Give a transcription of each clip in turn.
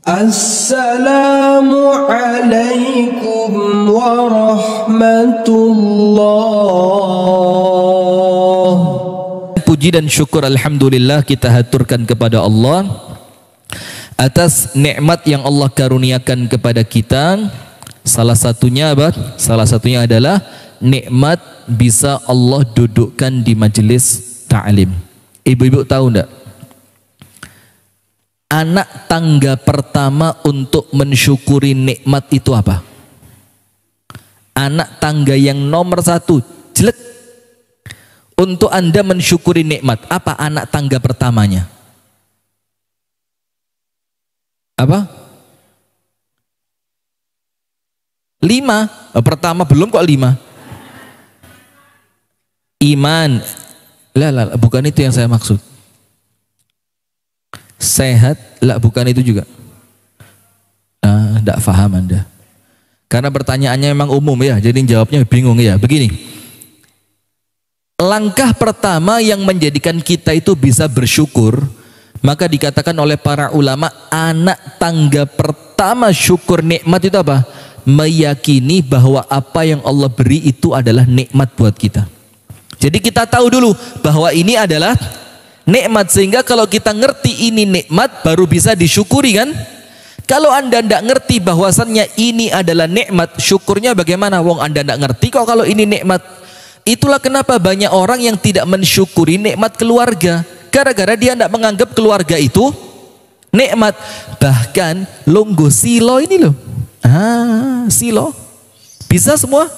Assalamualaikum warahmatullah. Puji dan syukur alhamdulillah kita haturkan kepada Allah atas nikmat yang Allah karuniakan kepada kita. Salah satunya apa? Salah satunya adalah nikmat bisa Allah dudukkan di majelis ta'lim. Ibu-ibu tahu enggak? Anak tangga pertama untuk mensyukuri nikmat itu apa? Anak tangga yang nomor satu, jelek. Untuk Anda mensyukuri nikmat, apa anak tangga pertamanya? Apa? 5. Pertama belum kok 5. Iman. Lah, bukan itu yang saya maksud. Sehat, lah bukan itu juga. Tidak paham Anda. Karena pertanyaannya memang umum ya, jadi jawabnya bingung ya. Begini, langkah pertama yang menjadikan kita itu bisa bersyukur, maka dikatakan oleh para ulama, anak tangga pertama syukur nikmat itu apa? Meyakini bahwa apa yang Allah beri itu adalah nikmat buat kita. Jadi kita tahu dulu bahwa ini adalah nikmat, sehingga kalau kita ngerti ini nikmat baru bisa disyukuri kan. Kalau Anda tidak ngerti bahwasannya ini adalah nikmat, syukurnya bagaimana? Wong Anda tidak ngerti kok kalau ini nikmat. Itulah kenapa banyak orang yang tidak mensyukuri nikmat keluarga, gara-gara dia tidak menganggap keluarga itu nikmat. Bahkan longgo silo ini loh, silo bisa semua,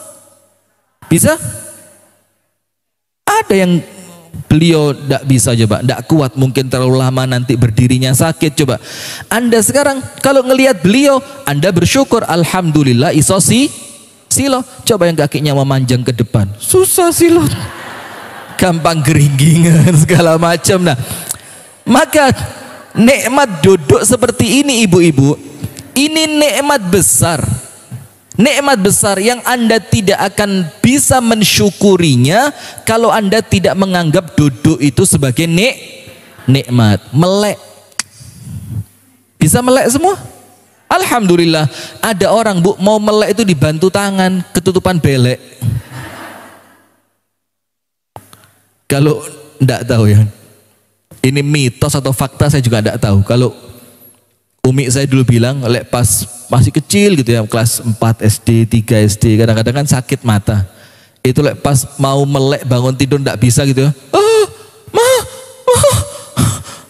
bisa. Ada yang beliau tidak bisa, coba tidak kuat, mungkin terlalu lama nanti berdirinya sakit. Coba Anda sekarang kalau ngelihat beliau, Anda bersyukur, alhamdulillah iso silo. Coba yang kakinya memanjang ke depan, susah silo, gampang geringgingan segala macam. Nah, maka nikmat duduk seperti ini ibu-ibu, ini nikmat besar. Nikmat besar yang Anda tidak akan bisa mensyukurinya kalau Anda tidak menganggap duduk itu sebagai nikmat. Melek, bisa melek semua? Alhamdulillah. Ada orang bu mau melek itu dibantu tangan, ketutupan belek. Kalau enggak tahu ya, ini mitos atau fakta saya juga enggak tahu. Kalau umi saya dulu bilang, lek pas masih kecil gitu ya, kelas 4 SD, 3 SD, kadang-kadang kan sakit mata. Itu lek pas mau melek bangun tidur enggak bisa gitu ya.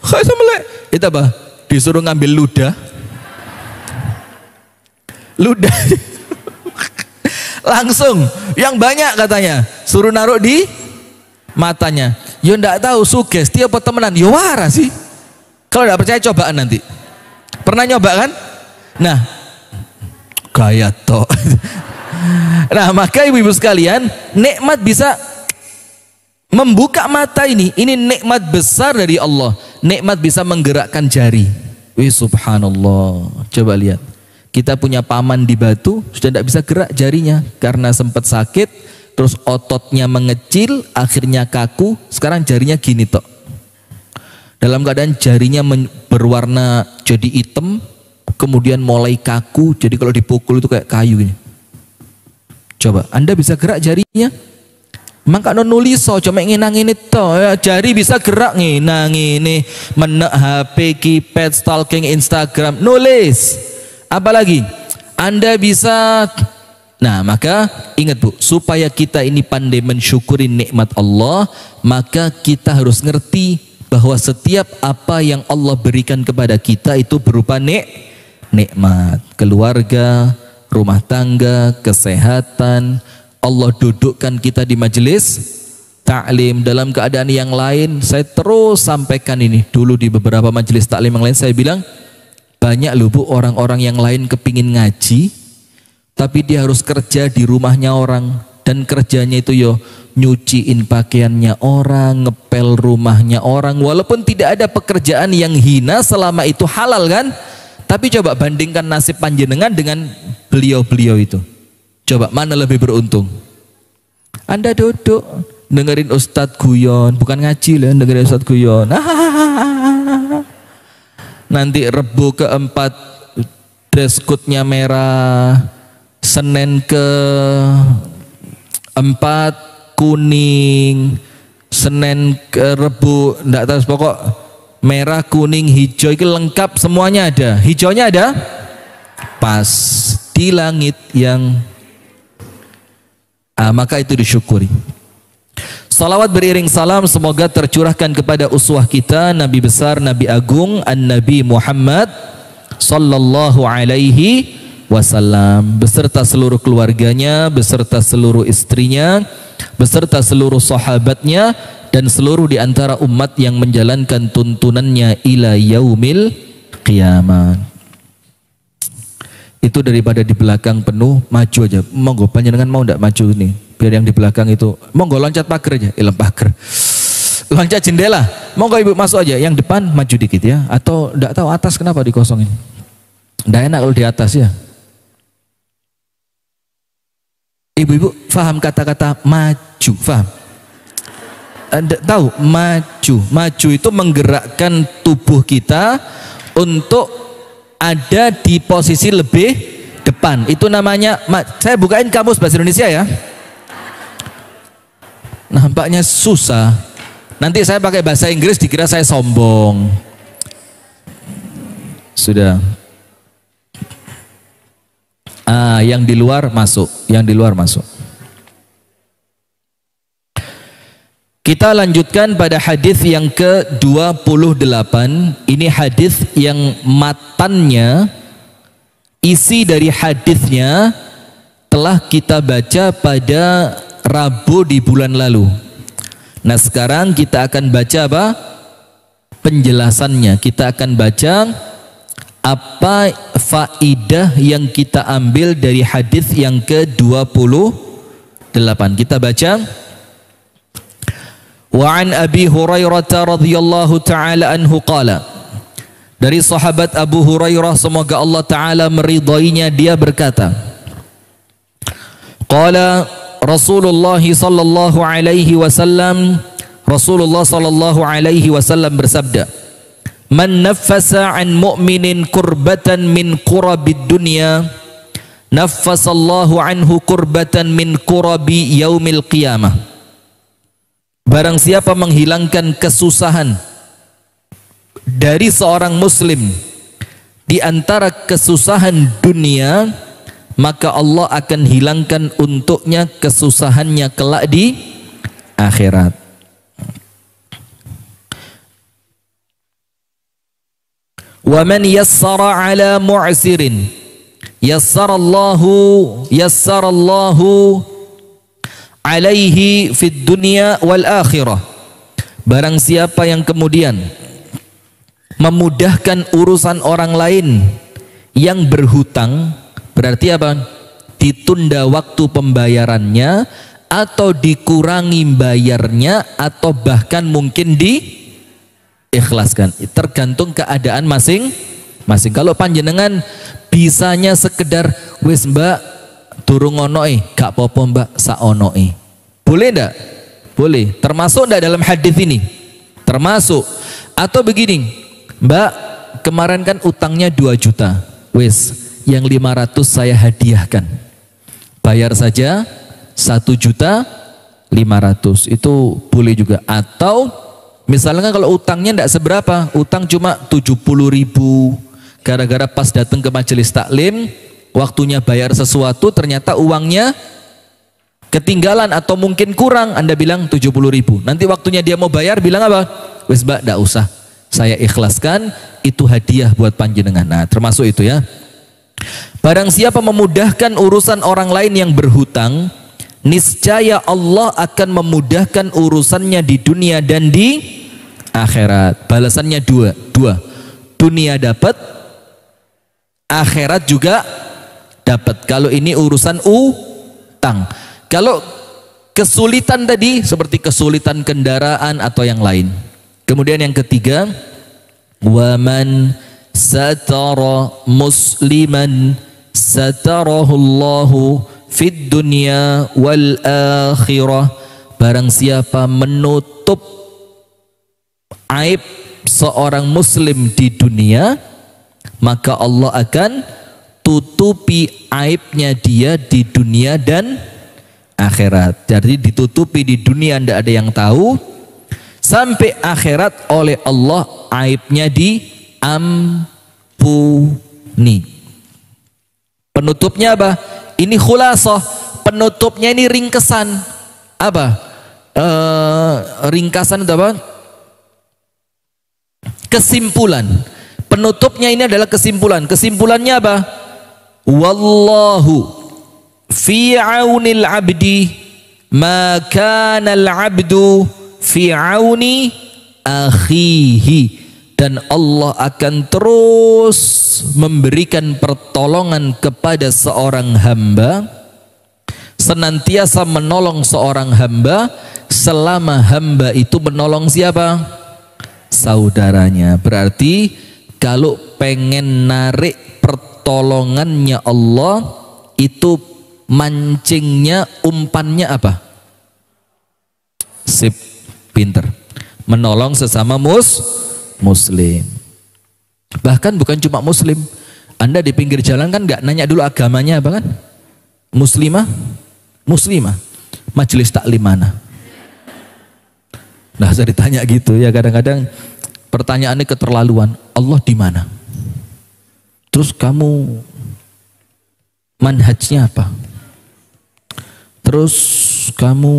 Saya bisa melek. Itu apa? Disuruh ngambil ludah. Langsung yang banyak katanya, suruh naruh di matanya. Yo enggak tahu sugesti apa temenan. Yo waras sih. Kalau enggak percaya cobaan nanti. Pernah nyoba kan? Nah, gaya toh. Nah, maka ibu-ibu sekalian, nikmat bisa membuka mata ini. Ini nikmat besar dari Allah. Nikmat bisa menggerakkan jari. Wih, subhanallah. Coba lihat. Kita punya paman di Batu, sudah tidak bisa gerak jarinya karena sempat sakit, terus ototnya mengecil, akhirnya kaku. Sekarang jarinya gini tok. Dalam keadaan jarinya berwarna jadi hitam, kemudian mulai kaku, jadi kalau dipukul itu kayak kayu ini. Coba Anda bisa gerak jarinya? Maka nulis cuma nginang ini toh ya, jari bisa gerak nginang ini, menek HP, keypad, stalking Instagram, nulis. Apalagi Anda bisa. Nah, maka ingat bu, supaya kita ini pandai mensyukuri nikmat Allah, maka kita harus ngerti bahwa setiap apa yang Allah berikan kepada kita itu berupa nikmat. Keluarga, rumah tangga, kesehatan. Allah dudukkan kita di majelis taklim. Dalam keadaan yang lain, saya terus sampaikan ini dulu di beberapa majelis taklim yang lain, saya bilang banyak loh bu orang-orang yang lain kepingin ngaji, tapi dia harus kerja di rumahnya orang, dan kerjanya itu yo nyuciin pakaiannya orang, ngepel rumahnya orang, walaupun tidak ada pekerjaan yang hina selama itu halal kan. Tapi coba bandingkan nasib panjenengan dengan beliau-beliau itu, coba mana lebih beruntung? Anda duduk dengerin Ustadz guyon, bukan ngaji lah, dengerin Ustadz guyon. Nanti Rebo keempat dress code-nya merah, Senin ke 4 kuning, Senin ke Rebu, enggak tahu pokok merah, kuning, hijau itu lengkap semuanya ada. Hijaunya ada pas di langit yang maka itu disyukuri. Salawat beriring salam semoga tercurahkan kepada uswah kita, Nabi besar, Nabi agung, An-Nabi Muhammad sallallahu alaihi wasallam, beserta seluruh keluarganya, beserta seluruh istrinya, beserta seluruh sahabatnya, dan seluruh di antara umat yang menjalankan tuntunannya ila yaumil qiyamah. Itu daripada di belakang penuh, maju aja. Monggo panjenengan mau ndak maju nih? Biar yang di belakang itu, monggo loncat pagar aja, ilmu pagar. Loncat jendela, monggo ibu masuk aja. Yang depan maju dikit ya. Atau ndak tahu atas kenapa dikosongin? Ndak enak kalau di atas ya. Ibu-ibu faham kata-kata maju, faham? Ndak tahu maju. Maju itu menggerakkan tubuh kita untuk ada di posisi lebih depan. Itu namanya, saya bukain kamus bahasa Indonesia ya. Nampaknya susah. Nanti saya pakai bahasa Inggris dikira saya sombong. Sudah. Yang di luar masuk, yang di luar masuk. Kita lanjutkan pada hadis yang ke-28. Ini hadis yang matannya, isi dari hadisnya telah kita baca pada Rabu di bulan lalu. Nah, sekarang kita akan baca apa? Penjelasannya. Kita akan baca apa faidah yang kita ambil dari hadis yang ke-28. Kita baca. Wa an Abi Hurairah radhiyallahu taala anhu qala. Dari sahabat Abu Hurairah semoga Allah taala meridainya, dia berkata, qala Rasulullah sallallahu alaihi wasallam, Rasulullah sallallahu alaihi wasallam bersabda, man naffasa an mu'minin kurbatan min kurabid dunya naffasallahu anhu kurbatan min kurabi yaumil qiyamah. Barang siapa menghilangkan kesusahan dari seorang muslim di antara kesusahan dunia, maka Allah akan hilangkan untuknya kesusahannya kelak di akhirat. Wa man yassara ala mu'sirin yassarallahu alaihi fid dunya wal akhirah. Barang siapa yang kemudian memudahkan urusan orang lain yang berhutang, berarti apa? Ditunda waktu pembayarannya, atau dikurangi bayarnya, atau bahkan mungkin diikhlaskan. Tergantung keadaan masing-masing. Kalau panjenengan bisanya sekedar wis mbak durung onoi, gak popo mbak saonoi, boleh ndak? Boleh. Termasuk ndak dalam hadis ini? Termasuk. Atau begini, mbak kemarin kan utangnya 2 juta, wis yang 500 saya hadiahkan, bayar saja 1.500.000, itu boleh juga. Atau misalnya kalau utangnya ndak seberapa, utang cuma 70.000, gara-gara pas datang ke majelis taklim waktunya bayar sesuatu ternyata uangnya ketinggalan atau mungkin kurang, Anda bilang 70.000, nanti waktunya dia mau bayar bilang apa? Wes mbak ndak usah, saya ikhlaskan, itu hadiah buat panjenengan. Nah termasuk itu ya. Barang siapa memudahkan urusan orang lain yang berhutang, niscaya Allah akan memudahkan urusannya di dunia dan di akhirat. Balasannya dua. Dunia dapat, akhirat juga dapat. Kalau ini urusan utang. Kalau kesulitan tadi seperti kesulitan kendaraan atau yang lain. Kemudian yang ketiga, waman satara musliman satarahullahu fid dunya wal akhirah. Barang siapa menutup aib seorang muslim di dunia, maka Allah akan tutupi aibnya dia di dunia dan akhirat. Jadi ditutupi di dunia, tidak ada yang tahu, sampai akhirat oleh Allah aibnya diampuni. Penutupnya apa? Ini khulasah, penutupnya ini ringkesan. Apa? Ringkasan itu apa? Kesimpulan. Penutupnya ini adalah kesimpulan. Kesimpulannya apa? Wallahu fi aunil abdi ma kana al abdu fi auni akhihi. Dan Allah akan terus memberikan pertolongan kepada seorang hamba, senantiasa menolong seorang hamba selama hamba itu menolong siapa? Saudaranya. Berarti kalau pengen narik pertolongannya Allah, itu mancingnya, umpannya apa? Sip, pinter. Menolong sesama muslim. Bahkan bukan cuma muslim. Anda di pinggir jalan kan nggak nanya dulu agamanya apa kan? Muslimah? Majelis taklim mana? Nah, saya ditanya gitu ya, kadang-kadang pertanyaannya keterlaluan. Allah di mana? Terus kamu manhajnya apa? Terus kamu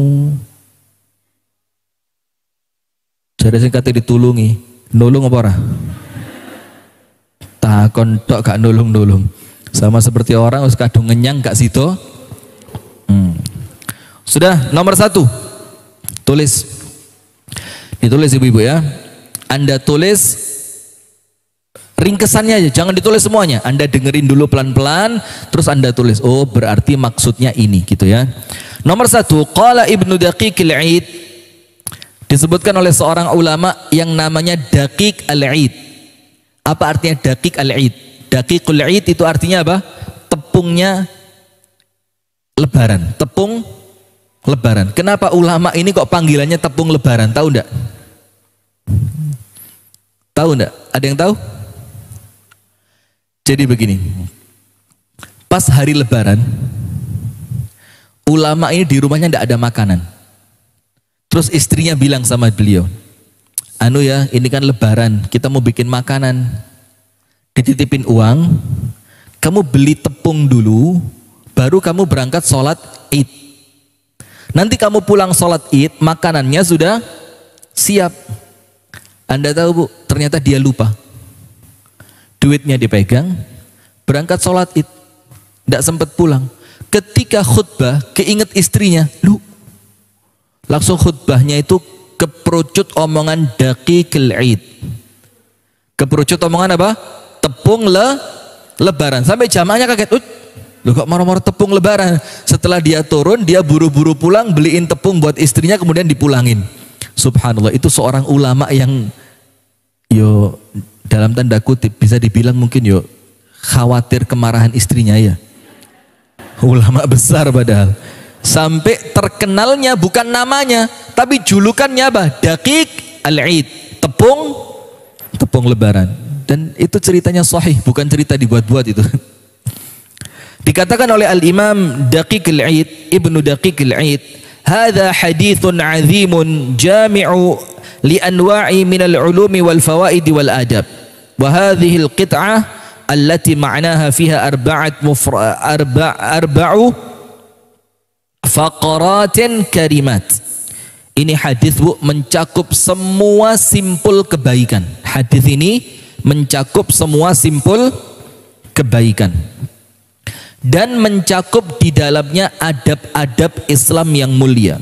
jadi singkatnya ditulungi, nulung apa ora? Takon tok gak nulung-nulung. Sama seperti orang wis kadung ngenyang gak sido. Sudah, nomor 1. Tulis. Ditulis ibu-ibu ya. Anda tulis ringkesannya aja, jangan ditulis semuanya. Anda dengerin dulu pelan-pelan, terus Anda tulis. Oh, berarti maksudnya ini gitu ya. Nomor 1, qala Ibnu Daqiqil Aid, disebutkan oleh seorang ulama yang namanya Daqiq al-Aid. Apa artinya Daqiq al-Aid? Daqiqul Aid itu artinya apa? Tepungnya lebaran. Tepung lebaran. Kenapa ulama ini kok panggilannya tepung lebaran? Tahu enggak? Tahu enggak? Ada yang tahu? Jadi begini. Pas hari lebaran, ulama ini di rumahnya enggak ada makanan. Terus istrinya bilang sama beliau, anu ya, ini kan lebaran, kita mau bikin makanan, dititipin uang, kamu beli tepung dulu, baru kamu berangkat sholat id. Nanti kamu pulang sholat id, makanannya sudah siap. Anda tahu bu, ternyata dia lupa. Duitnya dipegang, berangkat sholat id, tidak sempat pulang. Ketika khutbah, keinget istrinya, langsung khutbahnya itu keperucut omongan Daqiqil Aid. Keperucut omongan apa? Tepung lebaran. Sampai jamaahnya kaget. Loh kok marah-marah tepung lebaran? Setelah dia turun, dia buru-buru pulang beliin tepung buat istrinya, kemudian dipulangin. Subhanallah, itu seorang ulama yang yo dalam tanda kutip bisa dibilang mungkin yo khawatir kemarahan istrinya ya. Ulama besar padahal. Sampai terkenalnya bukan namanya, tapi julukannya apa? Daqiq al-Aid, tepung lebaran. Dan itu ceritanya sahih, bukan cerita dibuat-buat itu. Dikatakan oleh al-Imam Daqiq al-Aid, Ibnu Daqiq al-Aid, "Hadza haditsun 'azimun jami'u li anwa'i min al-'ulumi wal fawaid wal adab. Wa hadhihi al-qit'ah allati ma'naha fiha arba'u faqaratin karimat." Ini hadis bu mencakup semua simpul kebaikan. Hadis ini mencakup semua simpul kebaikan dan mencakup di dalamnya adab-adab Islam yang mulia.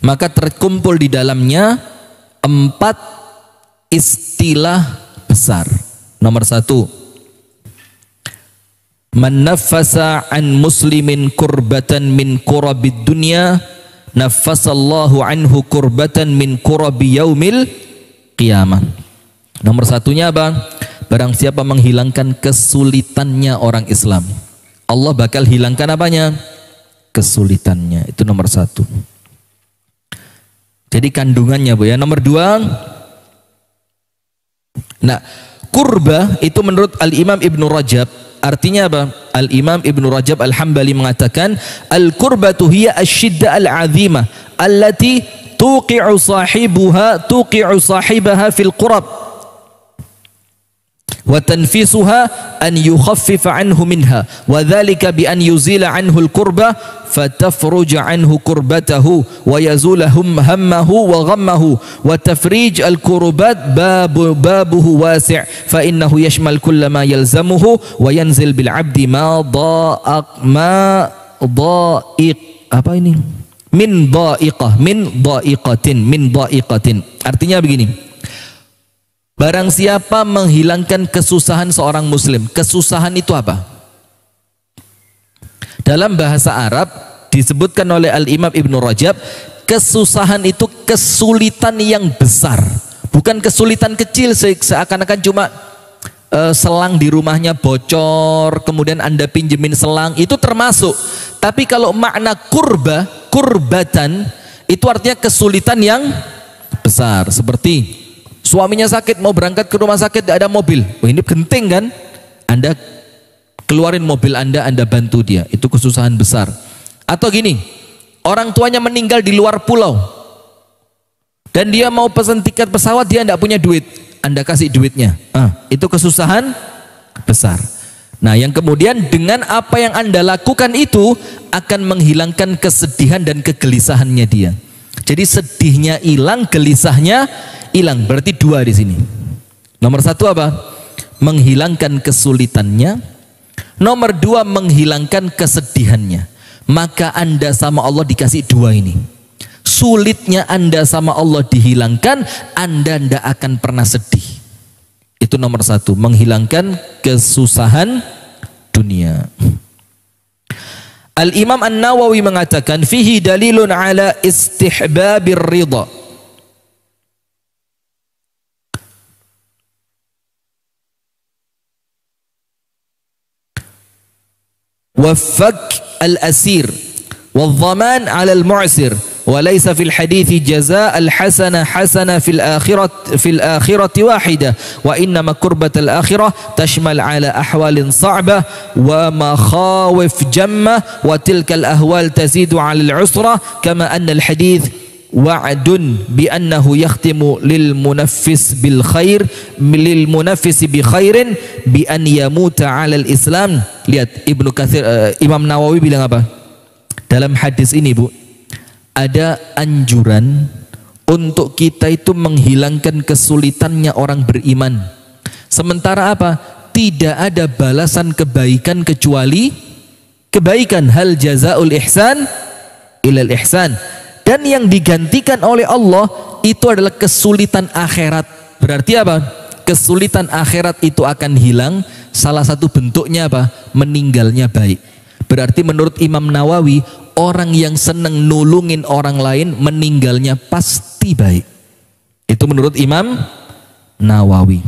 Maka terkumpul di dalamnya 4 istilah besar. Nomor 1, man nafasa an muslimin kurbatan min kurabid dunya nafasallahu anhu kurbatan min kurabi yaumil qiyamah. Nomor 1-nya apa? Barang siapa menghilangkan kesulitannya orang Islam, Allah bakal hilangkan apanya? Kesulitannya. Itu nomor 1. Jadi kandungannya bu ya. Nomor 2, nah Kurba itu menurut Al-Imam Ibnu Rajab artinya apa? Al-Imam Ibnu Rajab Al-Hambali mengatakan al-kurbatu hiya asy-syiddah al-'azimah allati tuqi'u sahibaha fil qurab wa tanfisuha an yukhaffifa anhu minha wa dhalika bi an yuzila anhu al-kurba fatafruja anhu kurbatahu wa yazula hammahu wa ghammahu wa tafrij al-kurbat babuhu wasi' fa innahu yashmal kulla ma yalzamuhu wa yanzil bil 'abdi ma dha'iq apa ini min dha'iqatin artinya begini. Barang siapa menghilangkan kesusahan seorang muslim. Kesusahan itu apa? Dalam bahasa Arab disebutkan oleh Al-Imam Ibnu Rajab, kesusahan itu kesulitan yang besar, bukan kesulitan kecil seakan-akan cuma selang di rumahnya bocor kemudian Anda pinjemin selang, itu termasuk. Tapi kalau makna kurbatan itu artinya kesulitan yang besar. Seperti suaminya sakit, mau berangkat ke rumah sakit, tidak ada mobil. Oh, ini genting kan? Anda keluarin mobil Anda bantu dia. Itu kesusahan besar. Atau gini, orang tuanya meninggal di luar pulau dan dia mau pesan tiket pesawat, dia tidak punya duit, Anda kasih duitnya. Itu kesusahan besar. Nah, yang kemudian dengan apa yang Anda lakukan itu akan menghilangkan kesedihan dan kegelisahannya dia. Jadi sedihnya hilang, gelisahnya hilang. Berarti dua di sini. Nomor satu apa? Menghilangkan kesulitannya. Nomor dua, menghilangkan kesedihannya. Maka Anda sama Allah dikasih dua ini. Sulitnya Anda sama Allah dihilangkan, Anda tidak akan pernah sedih. Itu nomor satu, menghilangkan kesusahan dunia. Al-Imam An-Nawawi mengatakan fihi dalilun ala istihbabir ridha. Wafak al-asir wal-dhaman ala al-mu'sir wa laysa fil hadithi jazaa al-hasana hasana fil akhirati wahida wa innama kurbat al-akhirah tashmal ala ahwalin sa'bah wa makhawif jammah wa tilka al-ahwal tazidu ala al-usra kama anna al-hadith wa'dun bi annahu yakhtimu lil munaffis bi khairin bi an yamuta 'ala al-islam. Lihat Ibnu Katsir, Imam Nawawi bilang apa? Dalam hadis ini, Bu, ada anjuran untuk kita itu menghilangkan kesulitannya orang beriman. Sementara apa? Tidak ada balasan kebaikan kecuali kebaikan. Hal jazaul ihsan ilal ihsan. Dan yang digantikan oleh Allah itu adalah kesulitan akhirat. Berarti apa? Kesulitan akhirat itu akan hilang. Salah satu bentuknya apa? Meninggalnya baik. Berarti menurut Imam Nawawi, orang yang senang nulungin orang lain meninggalnya pasti baik. Itu menurut Imam Nawawi.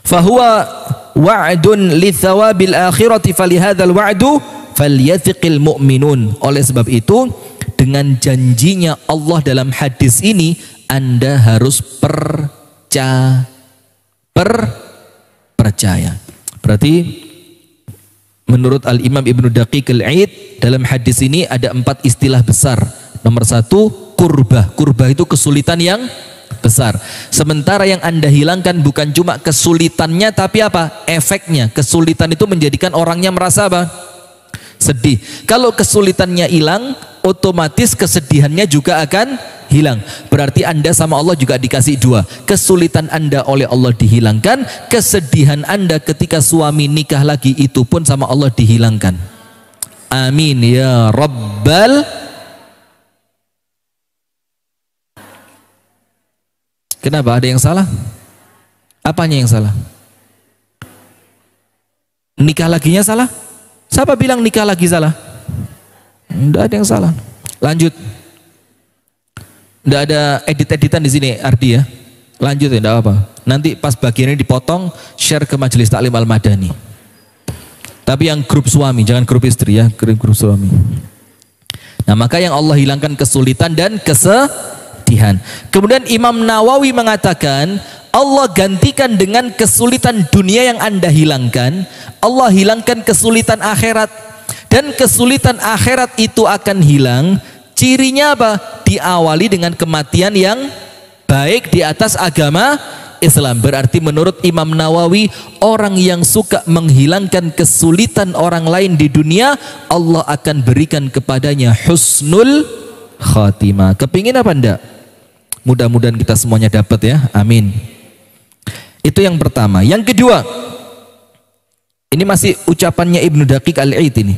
Fahuwa wa'dun li thawabil akhirati falihadzal wa'du falyathiqil mu'minun. Oleh sebab itu, dengan janjinya Allah dalam hadis ini, Anda harus percaya. Berarti menurut Al-Imam Ibnu Daqiq Al-Aid, dalam hadis ini ada 4 istilah besar. Nomor 1, kurbah. Kurbah itu kesulitan yang besar. Sementara yang Anda hilangkan bukan cuma kesulitannya, tapi apa? Efeknya. Kesulitan itu menjadikan orangnya merasa apa? Sedih. Kalau kesulitannya hilang, otomatis kesedihannya juga akan hilang. Berarti Anda sama Allah juga dikasih dua. Kesulitan Anda oleh Allah dihilangkan, kesedihan Anda ketika suami nikah lagi itu pun sama Allah dihilangkan. Amin ya Rabbal. Kenapa? Ada yang salah? Apanya yang salah? Nikah laginya salah? Siapa bilang nikah lagi salah? Tidak ada yang salah. Lanjut. Tidak ada edit-editan di sini, Ardi ya. Lanjut ya, tidak apa. Nanti pas bagian ini dipotong, share ke Majelis Taklim Al-Madani. Tapi yang grup suami, jangan grup istri ya, grup suami. Nah, maka yang Allah hilangkan kesulitan dan kesedihan. Kemudian Imam Nawawi mengatakan, Allah gantikan dengan kesulitan dunia yang Anda hilangkan, Allah hilangkan kesulitan akhirat. Dan kesulitan akhirat itu akan hilang, cirinya apa? Diawali dengan kematian yang baik di atas agama Islam. Berarti menurut Imam Nawawi, orang yang suka menghilangkan kesulitan orang lain di dunia, Allah akan berikan kepadanya husnul khatimah. Kepingin apa enggak? Mudah-mudahan kita semuanya dapat ya, amin. Itu yang pertama. Yang kedua, ini masih ucapannya Ibnu Daqiq Al-Aid ini.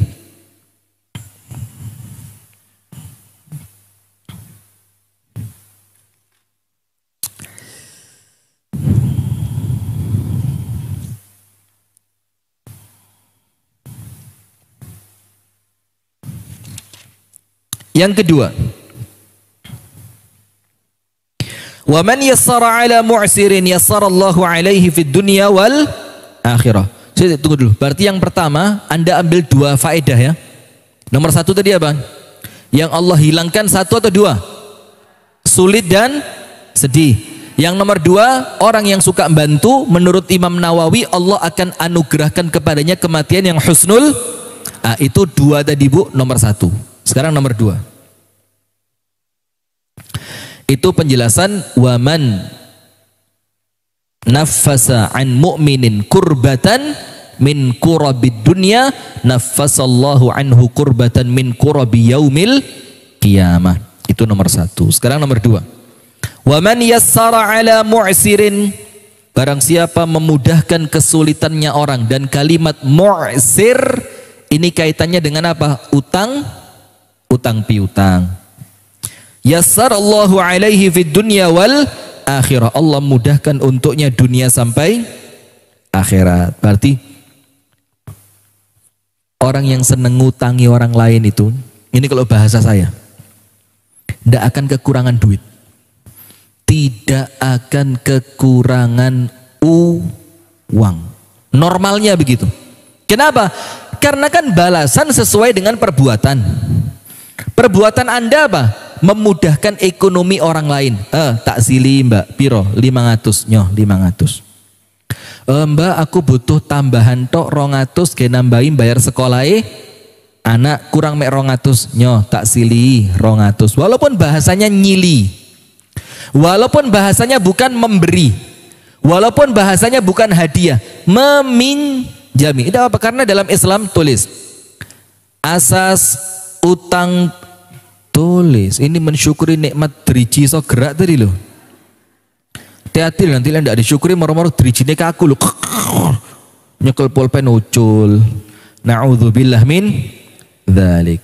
Yang kedua, wa man yassara ala mu'sirin yassarallahu alaihi fid dunya wal akhirah. Saya tunggu dulu. Berarti yang pertama, Anda ambil dua faedah ya. Nomor satu tadi apa? Yang Allah hilangkan satu atau dua? Sulit dan sedih. Yang nomor dua, orang yang suka membantu, menurut Imam Nawawi Allah akan anugerahkan kepadanya kematian yang husnul. Itu dua tadi Bu, nomor satu. Sekarang nomor dua. Itu penjelasan waman nafasa an mu'minin kurbatan min kurabid dunya nafasallahu anhu kurbatan min kurabi yaumil qiyamah. Itu nomor satu. Sekarang nomor dua. Waman yassara ala mu'sirin, barang siapa memudahkan kesulitannya orang. Dan kalimat mu'sir ini kaitannya dengan apa? Utang piutang. Yassarallahu alaihi fid dunya wal akhirah. Allah mudahkan untuknya dunia sampai akhirat. Berarti orang yang seneng ngutangi orang lain itu, ini kalau bahasa saya, tidak akan kekurangan duit, tidak akan kekurangan uang. Normalnya begitu. Kenapa? Karena kan balasan sesuai dengan perbuatan. Perbuatan Anda apa? Memudahkan ekonomi orang lain. Tak sili mbak, piro 500, nyoh 500. Mbak aku butuh tambahan tok 200 ke nambahin bayar sekolah anak kurang mek 200, nyoh tak sili 200. Walaupun bahasanya nyili, walaupun bahasanya bukan memberi, walaupun bahasanya bukan hadiah, meminjami. Itu apa? Karena dalam Islam tulis asas utang, tulis ini mensyukuri nikmat driji so gerak tadi loh. Hati-hati nanti lah tidak disyukuri moro-moro drijine kaku loh. Nyekel pulpen ucul. Na'udzubillah min dzalik.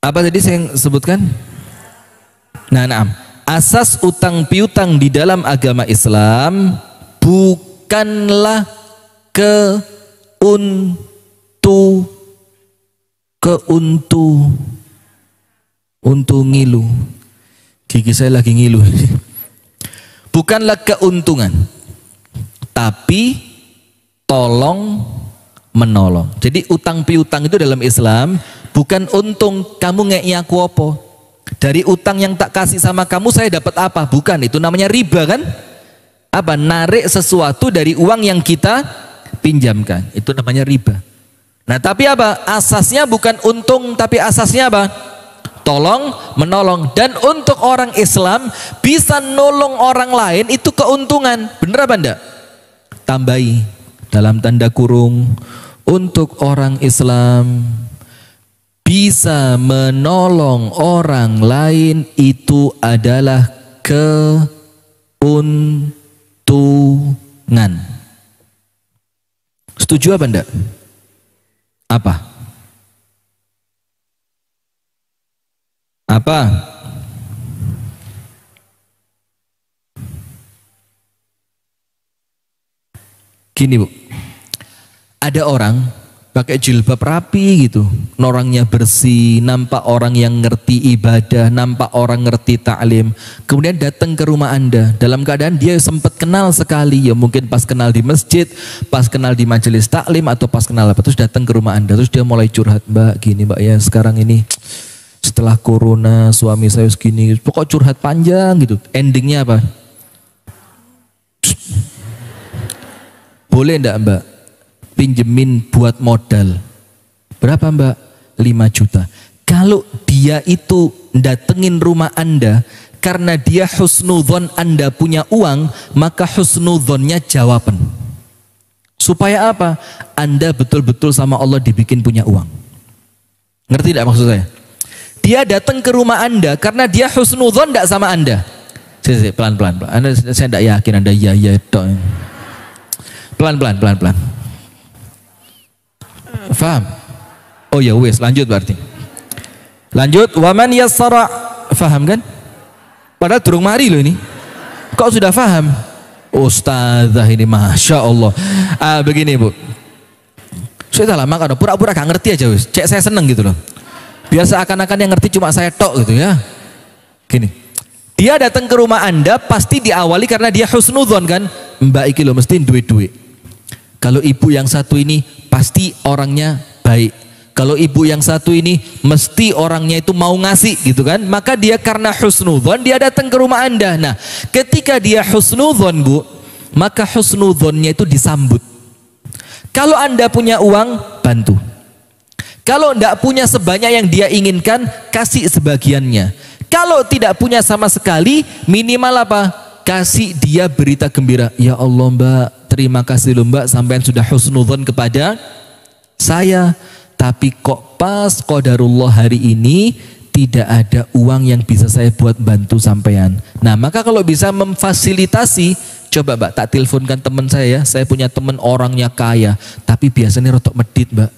Apa tadi saya sebutkan? Nah, asas utang piutang di dalam agama Islam bukanlah ngilu. Gigi saya lagi ngilu. Bukanlah keuntungan, tapi tolong menolong. Jadi utang piutang itu dalam Islam bukan untung, kamu ngeki aku apa? Dari utang yang tak kasih sama kamu saya dapat apa? Bukan, itu namanya riba kan? Apa? Narik sesuatu dari uang yang kita pinjamkan. Itu namanya riba. Nah, tapi apa? Asasnya bukan untung, tapi asasnya apa? Tolong menolong. Dan untuk orang Islam bisa nolong orang lain itu keuntungan. Bener apa enggak? Tambahi dalam tanda kurung, untuk orang Islam bisa menolong orang lain itu adalah keuntungan. Setuju apa enggak? Apa? Apa? Gini Bu, ada orang pakai jilbab rapi gitu, orangnya bersih, nampak orang yang ngerti ibadah, nampak orang ngerti taklim, kemudian datang ke rumah Anda dalam keadaan dia sempat kenal sekali, ya mungkin pas kenal di masjid, pas kenal di majelis taklim, atau pas kenal apa, terus datang ke rumah Anda, terus dia mulai curhat, Mbak gini Mbak ya, sekarang ini setelah corona suami saya segini, pokok curhat panjang gitu, endingnya apa? Boleh enggak Mbak pinjemin buat modal? Berapa Mbak? 5 juta. Kalau dia itu datengin rumah Anda karena dia husnudzon Anda punya uang, maka husnudzonnya jawaban. Supaya apa? Anda betul-betul sama Allah dibikin punya uang. Ngerti tidak maksud saya? Dia datang ke rumah Anda karena dia husnudzon tidak sama Anda. Pelan-pelan. Saya tidak yakin Anda ya Pelan-pelan. Faham? Oh ya wes, lanjut berarti. Lanjut, waman yassara, faham kan? Padahal durung mari loh ini. Kok sudah faham? Ustazah ini masya Allah. Begini Bu, saya lama kan pura-pura gak ngerti aja wes. Cek saya seneng gitu loh. Biasa akan-akan yang ngerti cuma saya tok gitu ya. Gini, dia datang ke rumah Anda pasti diawali karena dia husnudzon kan. Mbak iki loh mesti duit-duit. Kalau ibu yang satu ini pasti orangnya baik. Kalau ibu yang satu ini mesti orangnya itu mau ngasih gitu kan. Maka dia karena husnudzon dia datang ke rumah Anda. Nah ketika dia husnudzon Bu, maka husnudzonnya itu disambut. Kalau Anda punya uang, bantu. Kalau tidak punya sebanyak yang dia inginkan, kasih sebagiannya. Kalau tidak punya sama sekali, minimal apa? Kasih dia berita gembira. Ya Allah Mbak, terima kasih loh Mbak, sampean sudah husnudzon kepada saya. Tapi kok pas qadarullah hari ini tidak ada uang yang bisa saya buat bantu sampean. Nah maka kalau bisa memfasilitasi, coba Mbak tak teleponkan teman saya ya. Saya punya teman orangnya kaya, tapi biasanya rotok medit Mbak.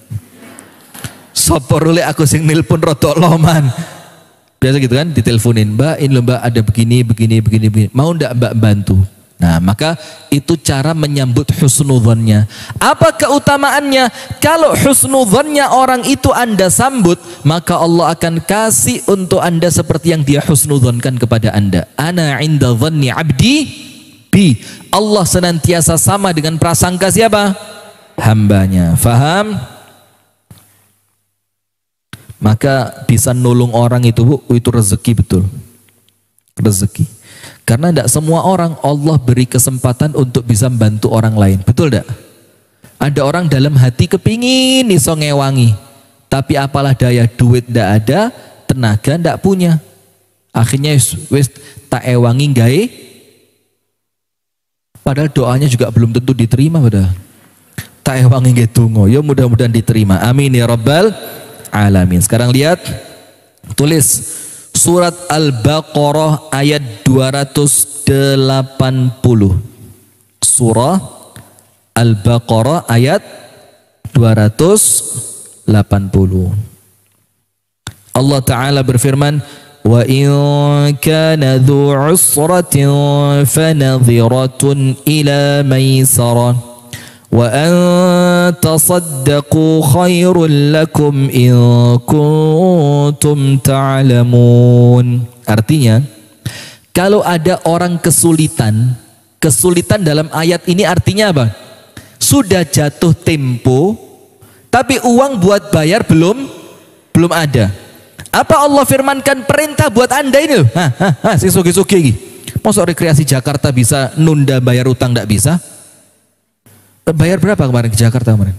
Soporule aku sing nelpon rotok loman. Biasa gitu kan, diteleponin, Mbak ini loh Mbak ada begini. Mau ndak Mbak bantu? Nah maka itu cara menyambut husnudzonnya. Apa keutamaannya? Kalau husnudzonnya orang itu Anda sambut, maka Allah akan kasih untuk Anda seperti yang dia husnudzonkan kepada Anda. Ana inda dhanni abdi bi. Allah senantiasa sama dengan prasangka siapa? Hambanya. Faham? Maka bisa nolong orang itu Bu, itu rezeki betul. Rezeki. Karena tidak semua orang Allah beri kesempatan untuk bisa membantu orang lain. Betul tidak? Ada orang dalam hati kepingin iso ngewangi. Tapi apalah daya, duit tidak ada, tenaga tidak punya. Akhirnya wis tak ewangi gawe. Padahal doanya juga belum tentu diterima padahal. Tak ewangi gawe donga. Ya mudah-mudahan diterima. Amin ya rabbal alamin. Sekarang lihat, tulis surat Al-Baqarah ayat 280. Surah Al-Baqarah ayat 280. Allah Ta'ala berfirman, wa in kana dhu usratin fanadhiratun ila maisarah wa an tasaddaqu khairul lakum in kuntum ta'lamun. Artinya, kalau ada orang kesulitan dalam ayat ini artinya apa? Sudah jatuh tempo tapi uang buat bayar belum ada. Apa Allah firmankan perintah buat Anda ini loh? Sing sugi-sugi iki. Mosok rekreasi Jakarta bisa nunda bayar utang enggak bisa? Bayar berapa kemarin ke Jakarta kemarin?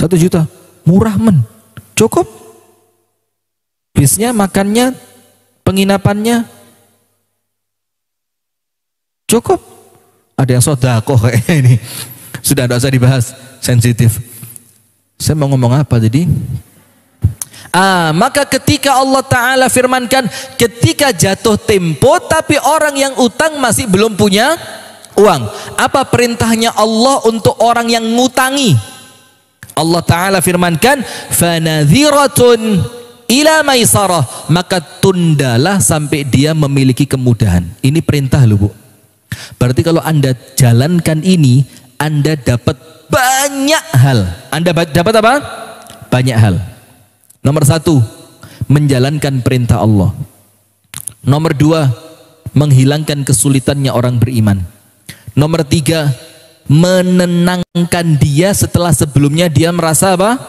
1 juta. Murah men. Cukup. Bisnya, makannya, penginapannya. Cukup. Ada yang sodakoh kayaknya ini. Sudah tidak usah dibahas. Sensitif. Saya mau ngomong apa tadi? Maka ketika Allah Ta'ala firmankan, ketika jatuh tempo tapi orang yang utang masih belum punya uang. Apa perintahnya Allah untuk orang yang ngutangi? Allah Ta'ala firmankan, fanadhiratun ila maisarah, maka tundalah sampai dia memiliki kemudahan. Ini perintah loh Bu. Berarti kalau Anda jalankan ini, Anda dapat banyak hal. Anda dapat apa? Banyak hal. Nomor 1, menjalankan perintah Allah. Nomor 2, menghilangkan kesulitannya orang beriman. Nomor 3, menenangkan dia setelah sebelumnya dia merasa apa?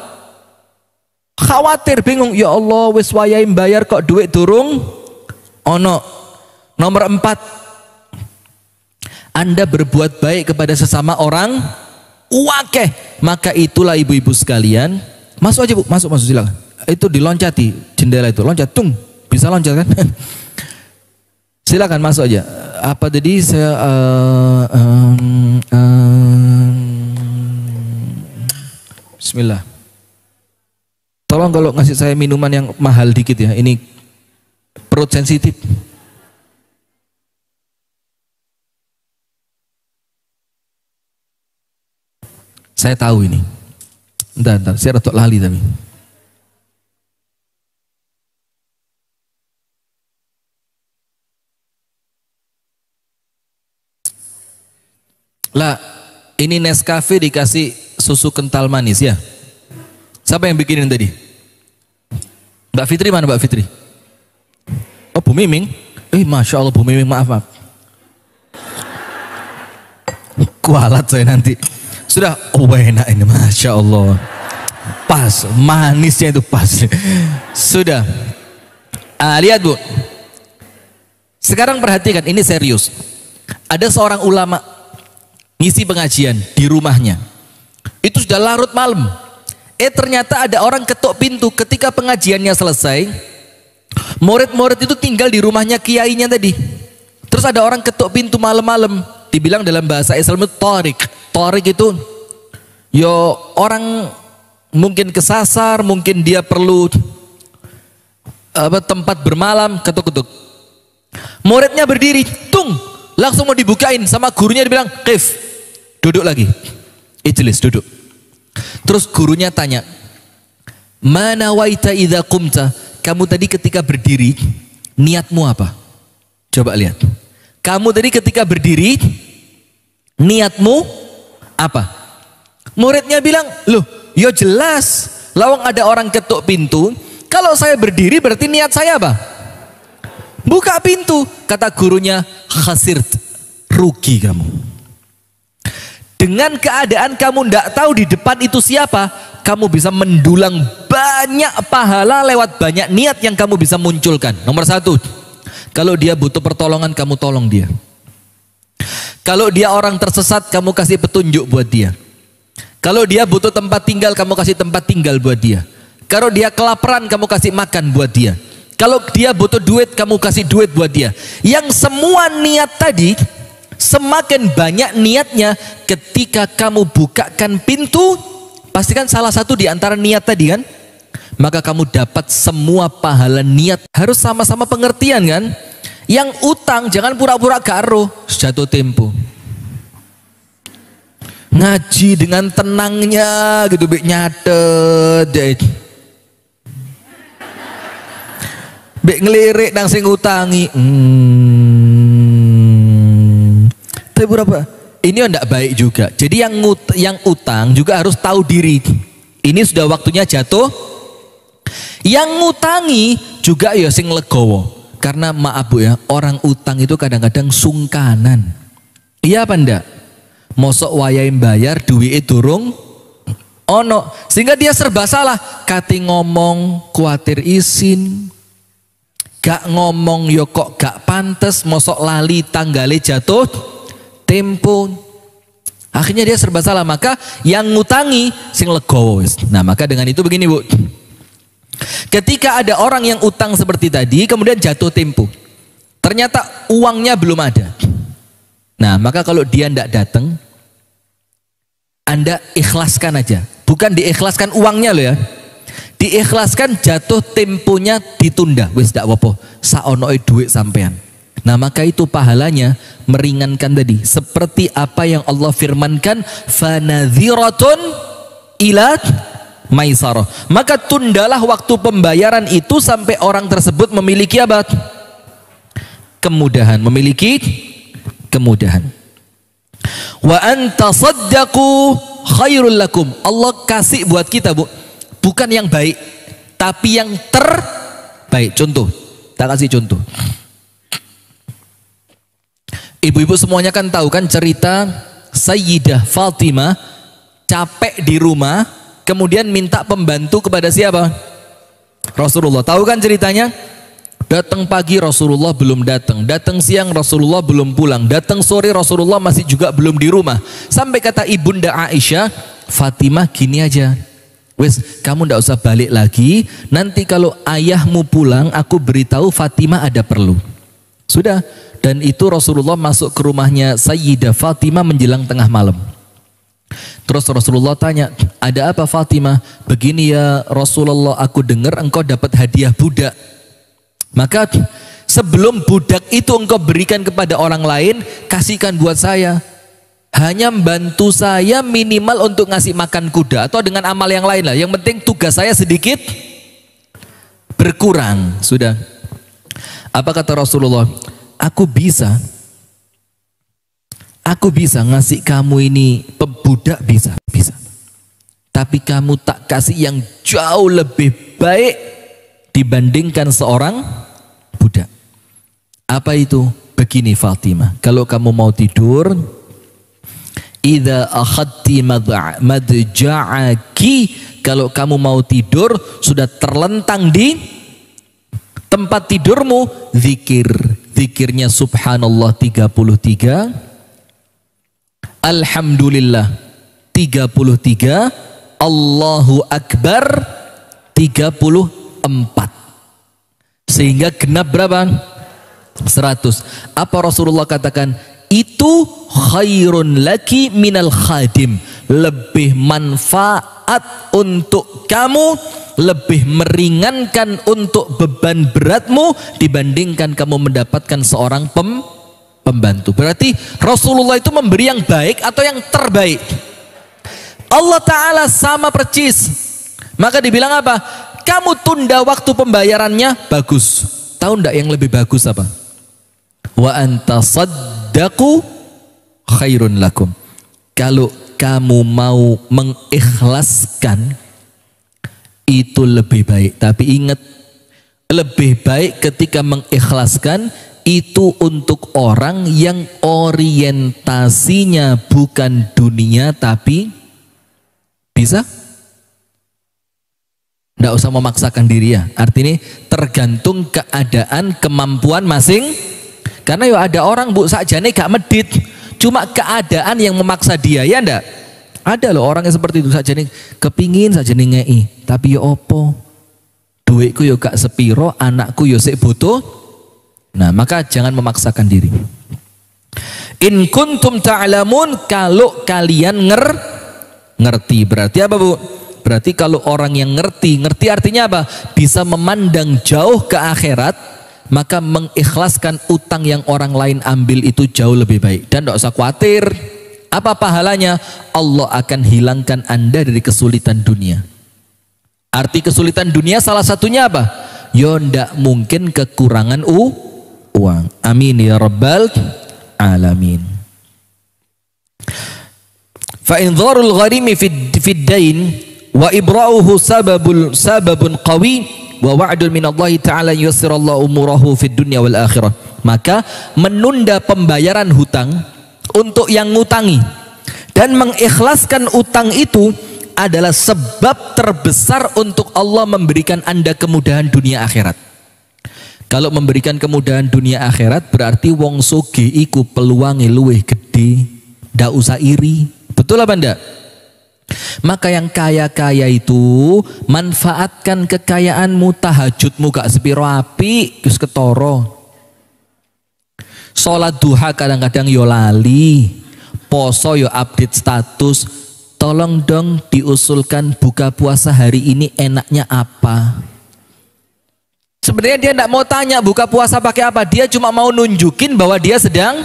Khawatir, bingung. Ya Allah, wis wayahe bayar kok duit durung ono. Nomor 4, Anda berbuat baik kepada sesama orang wakeh. Maka itulah ibu-ibu sekalian, masuk aja Bu, masuk silakan. Itu diloncati jendela itu, loncat, tung, bisa loncat kan? Silakan masuk aja. Apa tadi saya Bismillah. Tolong kalau ngasih saya minuman yang mahal dikit ya, ini perut sensitif. Saya tahu ini. Entar, saya rotok lali tapi. Lah, ini Nescafe dikasih susu kental manis ya. Siapa yang bikinin tadi? Mbak Fitri mana Mbak Fitri? Oh Bu Miming. Masya Allah Bu Miming, maaf. Kualat saya nanti. Sudah, enak ini, Masya Allah. Pas, manisnya itu pas. Sudah. Lihat Bu. Sekarang perhatikan, ini serius. Ada seorang ulama ngisi pengajian di rumahnya. Itu sudah larut malam. Ternyata ada orang ketok pintu ketika pengajiannya selesai. Murid-murid itu tinggal di rumahnya kiainya tadi. Terus ada orang ketok pintu malam-malam. Dibilang dalam bahasa Islam itu tarik. Tarik itu yo orang mungkin kesasar, mungkin dia perlu tempat bermalam, ketuk-ketuk. Muridnya berdiri, tung, langsung mau dibukain sama gurunya, dibilang, "Qif, duduk lagi." Ijlis, duduk. Terus gurunya tanya, "Mana waita idza qumta?" Kamu tadi ketika berdiri, niatmu apa? Coba lihat. Kamu tadi ketika berdiri, niatmu apa? Muridnya bilang, "Loh, ya jelas. Lawang ada orang ketuk pintu. Kalau saya berdiri berarti niat saya apa? Buka pintu." Kata gurunya, "Khasirt, rugi kamu. Dengan keadaan kamu tidak tahu di depan itu siapa, kamu bisa mendulang banyak pahala lewat banyak niat yang kamu bisa munculkan." Nomor 1, kalau dia butuh pertolongan, kamu tolong dia. Kalau dia orang tersesat, kamu kasih petunjuk buat dia. Kalau dia butuh tempat tinggal, kamu kasih tempat tinggal buat dia. Kalau dia kelaparan, kamu kasih makan buat dia. Kalau dia butuh duit, kamu kasih duit buat dia. Yang semua niat tadi, semakin banyak niatnya ketika kamu bukakan pintu, pastikan salah satu di antara niat tadi kan, maka kamu dapat semua pahala niat. Harus sama-sama pengertian kan. Yang utang jangan pura-pura karo, jatuh tempo. Ngaji dengan tenangnya gitu, bek nyatet, bek ngelirik nang sing utangi. Tapi berapa? Ini ndak baik juga. Jadi yang utang juga harus tahu diri. Ini sudah waktunya jatuh. Yang ngutangi juga ya sing legowo. Karena maaf Bu ya, orang utang itu kadang-kadang sungkanan. Iya apa ndak? Mosok wayahe bayar duwike durung ono, sehingga dia serba salah. Kati ngomong kuatir isin, gak ngomong yo kok gak pantes, mosok lali tanggale jatuh tempo. Akhirnya dia serba salah, maka yang ngutangi sing legowo. Nah, maka dengan itu begini Bu. Ketika ada orang yang utang seperti tadi, kemudian jatuh tempo, ternyata uangnya belum ada. Nah, maka kalau dia tidak datang, Anda ikhlaskan aja. Bukan diikhlaskan uangnya loh ya. Diikhlaskan jatuh temponya ditunda. Wis ndak apa-apa, saonoe duit sampean. Nah, maka itu pahalanya meringankan tadi. Seperti apa yang Allah firmankan, fanadhiratun ila maisarah. Maka tundalah waktu pembayaran itu sampai orang tersebut memiliki apa? Kemudahan, memiliki kemudahan. Wa anta saddaqu khairul lakum. Allah kasih buat kita, Bu, bukan yang baik, tapi yang terbaik. Contoh, tak kasih contoh. Ibu-ibu semuanya kan tahu kan cerita Sayyidah Fatimah capek di rumah, kemudian minta pembantu kepada siapa? Rasulullah. Tahu kan ceritanya? Datang pagi Rasulullah belum datang, datang siang Rasulullah belum pulang, datang sore Rasulullah masih juga belum di rumah. Sampai kata ibunda Aisyah, Fatimah gini aja, wes kamu ndak usah balik lagi, nanti kalau ayahmu pulang aku beritahu Fatimah ada perlu. Sudah. Dan itu Rasulullah masuk ke rumahnya Sayyidah Fatimah menjelang tengah malam. Terus Rasulullah tanya, ada apa Fatimah? Begini ya Rasulullah, aku dengar engkau dapat hadiah budak. Maka sebelum budak itu engkau berikan kepada orang lain, kasihkan buat saya. Hanya membantu saya minimal untuk ngasih makan kuda atau dengan amal yang lain lah. Yang penting tugas saya sedikit berkurang. Sudah. Apa kata Rasulullah? Aku bisa ngasih kamu ini budak, bisa. Tapi kamu tak kasih yang jauh lebih baik dibandingkan seorang budak. Apa itu? Begini Fatimah, kalau kamu mau tidur, idza akhadti madja'aki, kalau kamu mau tidur sudah terlentang di tempat tidurmu, zikirnya subhanallah 33, alhamdulillah 33, Allahu Akbar 34, sehingga genap berapa? 100. Apa Rasulullah katakan? Itu khairun laki minal khadim, lebih manfaat untuk kamu, lebih meringankan untuk beban beratmu dibandingkan kamu mendapatkan seorang pembantu. Berarti Rasulullah itu memberi yang baik atau yang terbaik? Allah Ta'ala sama percis. Maka dibilang apa? Kamu tunda waktu pembayarannya, bagus. Tahu enggak yang lebih bagus apa? Wa anta saddaqu khairun lakum. Kalau kamu mau mengikhlaskan, itu lebih baik. Tapi ingat, lebih baik ketika mengikhlaskan itu untuk orang yang orientasinya bukan dunia tapi bisa. Nggak usah memaksakan diri ya. Artinya tergantung keadaan, kemampuan masing. Karena ya ada orang bu sakjane gak medit, cuma keadaan yang memaksa dia, ya ndak? Ada loh orang yang seperti itu, sakjane kepingin sakjane ngei, tapi ya opo? Duitku yo gak sepiro, anakku yo sik butuh. Nah, maka jangan memaksakan diri. In kuntum ta'lamun, kalau kalian ngerti. Berarti apa, Bu? Berarti kalau orang yang ngerti artinya apa? Bisa memandang jauh ke akhirat, maka mengikhlaskan utang yang orang lain ambil itu jauh lebih baik. Dan tidak usah khawatir. Apa pahalanya? Allah akan hilangkan Anda dari kesulitan dunia. Arti kesulitan dunia salah satunya apa? Ya tidak mungkin kekurangan uang. Amin ya rabbal alamin. Fa indharul gharimi fid dain wa ibra'uhu sababun qawi wa wa'dun minallahi ta'ala yuyassirallahu umurahu fid dunya wal akhirah. Maka menunda pembayaran hutang untuk yang ngutangi dan mengikhlaskan utang itu adalah sebab terbesar untuk Allah memberikan Anda kemudahan dunia akhirat. Kalau memberikan kemudahan dunia akhirat berarti wong sugih iku peluange luwih gede, ndak usah iri. Betul apa ndak? Maka yang kaya-kaya itu manfaatkan kekayaanmu, tahajudmu gak sepiro api, terus ketoro. Sholat duha kadang-kadang yo lali, poso yo update status. Tolong dong diusulkan buka puasa hari ini enaknya apa. Sebenarnya dia tidak mau tanya buka puasa pakai apa, dia cuma mau nunjukin bahwa dia sedang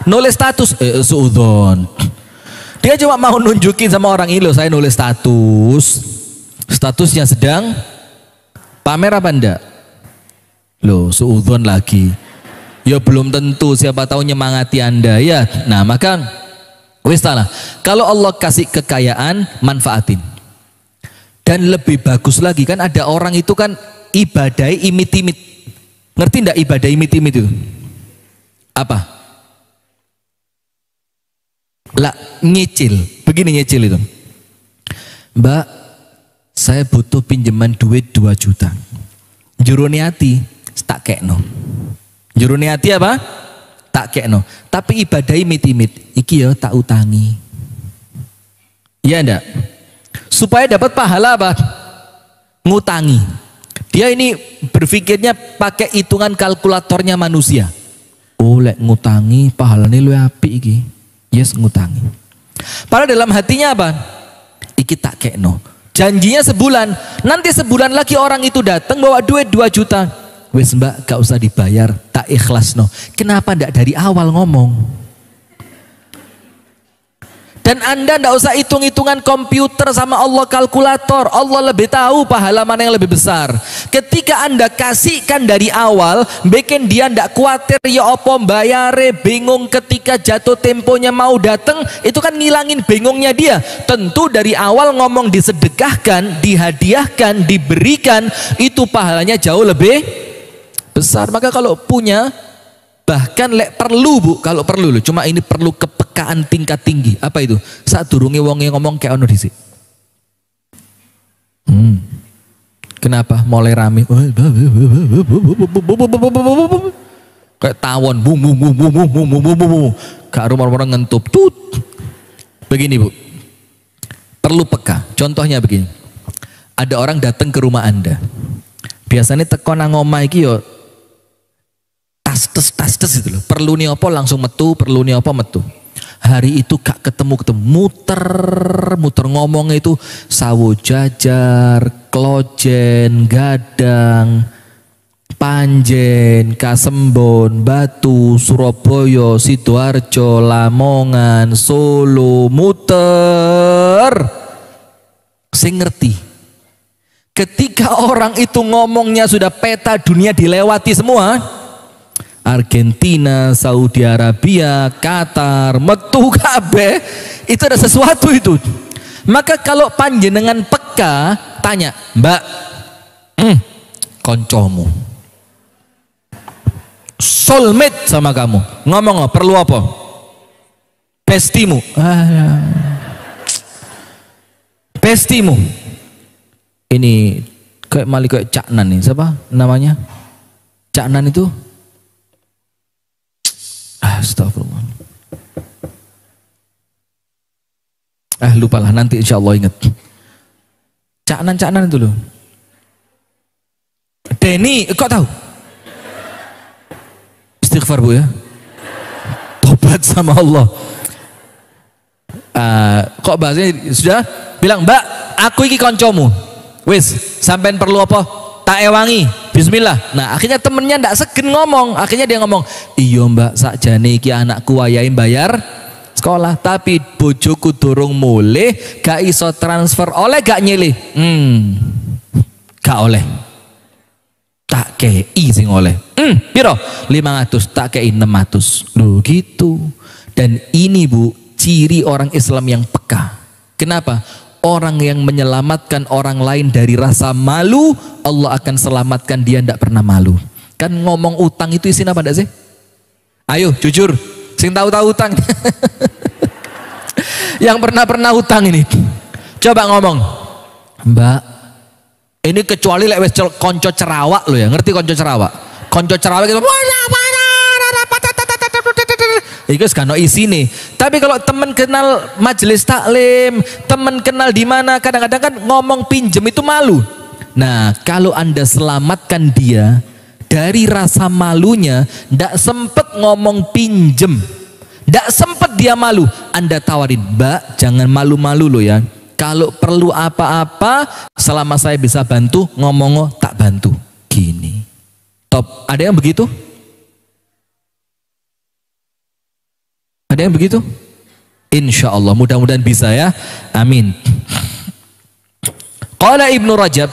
nulis status. Suudon. Dia cuma mau nunjukin sama orang ini loh, saya nulis statusnya sedang pamer apa enggak? Loh, suudon lagi. Ya belum tentu, siapa tahu nyemangati Anda ya. Nah, maka Wis lah. Kalau Allah kasih kekayaan, manfaatin. Dan lebih bagus lagi kan ada orang itu kan ibadah imit-imit. Ngerti ndak ibadah imit-imit itu? Apa? Lah nyicil. Begini nyicil itu. Mbak, saya butuh pinjaman duit 2 juta. Juru niati tak kekno. Juru niati apa? Tak kekno. Tapi ibadah imit-imit. Iki ya tak utangi. Iya ndak? Supaya dapat pahala apa? Ngutangi. Dia ini berpikirnya pakai hitungan kalkulatornya manusia. Oh lek ngutangi pahalanya luwih apik iki. Yes ngutangi. Padahal dalam hatinya apa? Iki tak kekno. Janjinya sebulan. Nanti sebulan lagi orang itu datang bawa duit 2 juta. Wes mbak gak usah dibayar, tak ikhlas no. Kenapa ndak dari awal ngomong? Dan anda ndak usah hitung-hitungan komputer sama Allah kalkulator. Allah lebih tahu pahala mana yang lebih besar. Ketika anda kasihkan dari awal, bikin dia ndak khawatir ya apa bayare, bingung ketika jatuh temponya mau datang, itu kan ngilangin bingungnya dia. Tentu dari awal ngomong disedekahkan, dihadiahkan, diberikan, itu pahalanya jauh lebih besar. Maka kalau punya, bahkan lek perlu bu, kalau perlu loh, cuma ini perlu kepekaan tingkat tinggi. Apa itu? Saat durungi wonge ngomong kayak ono dhisik. Kenapa? Mulai rame. Kayak tawon, bum bum bum bum bum bum bum bum. Kak rumah-rumah ngentup tut. Begini bu, perlu peka. Contohnya begini. Ada orang datang ke rumah anda. Biasanya teko nang omah iki yo tas itu loh. Perlu nih apa langsung metu, perlu nih apa metu. Hari itu gak ketemu, muter ngomongnya itu sawo jajar, klojen, gadang, Panjen, Kasembon, Batu, Surabaya, Sidoarjo, Lamongan, Solo, muter. Sing ngerti. Ketika orang itu ngomongnya sudah peta dunia dilewati semua, Argentina, Saudi Arabia, Qatar, metu kabeh, itu ada sesuatu itu. Maka kalau panjenengan peka, tanya, Mbak, koncomu soulmate sama kamu, ngomong perlu apa? Bestimu, bestimu. Ini kayak mali kayak Caknan nih, siapa namanya? Caknan itu? Astagfirullah. Lupalah, nanti insya Allah ingat. Caknan itu loh. Denny, kok tahu? Istighfar bu ya. Tobat sama Allah. Kok bahasanya sudah bilang, Mbak, aku iki koncomu. Wis, sampean perlu apa? Tak ewangi. Bismillah. Nah, akhirnya temennya ndak segen ngomong. Akhirnya dia ngomong, "Iya, Mbak, sakjane iki anakku wayahe bayar sekolah, tapi bojoku durung mulih, gak iso transfer, oleh gak nyilih?" Gak oleh. Tak kei sing oleh. Piro? 500, tak kei 600. Loh gitu. Dan ini bu, ciri orang Islam yang peka. Kenapa? Orang yang menyelamatkan orang lain dari rasa malu, Allah akan selamatkan dia tidak pernah malu. Kan ngomong utang itu isinya apa enggak sih? Ayo jujur, sing tahu-tahu utang. Yang pernah utang ini. Coba ngomong, Mbak, ini kecuali lek wis konco cerawak lo ya, ngerti konco cerawak? Konco cerawak gitu. Itu kan isi nih. Tapi kalau teman kenal majelis taklim, teman kenal di mana, kadang-kadang kan ngomong pinjem itu malu. Nah, kalau Anda selamatkan dia dari rasa malunya, ndak sempet ngomong pinjem, ndak sempet dia malu, Anda tawarin, Mbak, jangan malu-malu lo ya. Kalau perlu apa-apa, selama saya bisa bantu, ngomong tak bantu. Gini. Top. Ada yang begitu? Ada yang begitu? Insya Allah, mudah-mudahan bisa ya. Amin. Qala Ibnu Rajab,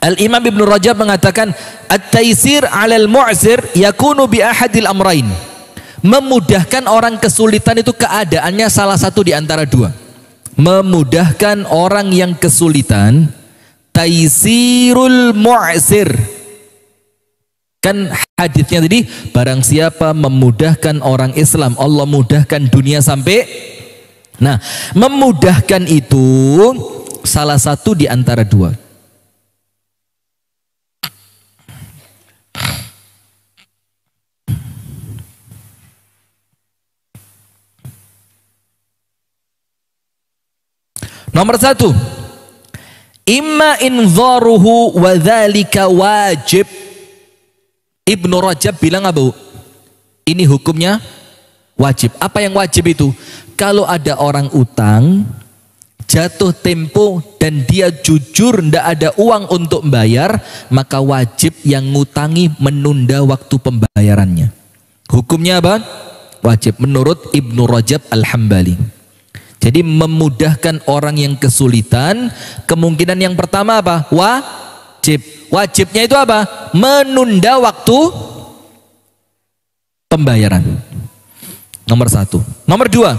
Al-Imam Ibnu Rajab mengatakan, At-taysir 'alal mu'sir yakunu bi ahadil amrain. Memudahkan orang kesulitan itu keadaannya salah satu di antara dua. Memudahkan orang yang kesulitan, taisirul mu'sir. Kan hadisnya tadi, barang siapa memudahkan orang Islam, Allah mudahkan dunia sampai. Nah, memudahkan itu salah satu di antara dua. Nomor satu, imma inzaruhu wa dzalika wajib. Ibnu Rajab bilang apa? Ini hukumnya wajib. Apa yang wajib itu? Kalau ada orang utang, jatuh tempo dan dia jujur ndak ada uang untuk membayar, maka wajib yang ngutangi menunda waktu pembayarannya. Hukumnya apa? Wajib menurut Ibnu Rajab Al-Hambali. Jadi memudahkan orang yang kesulitan, kemungkinan yang pertama apa? Wajib. Wajibnya itu apa? Menunda waktu pembayaran. Nomor satu. Nomor dua,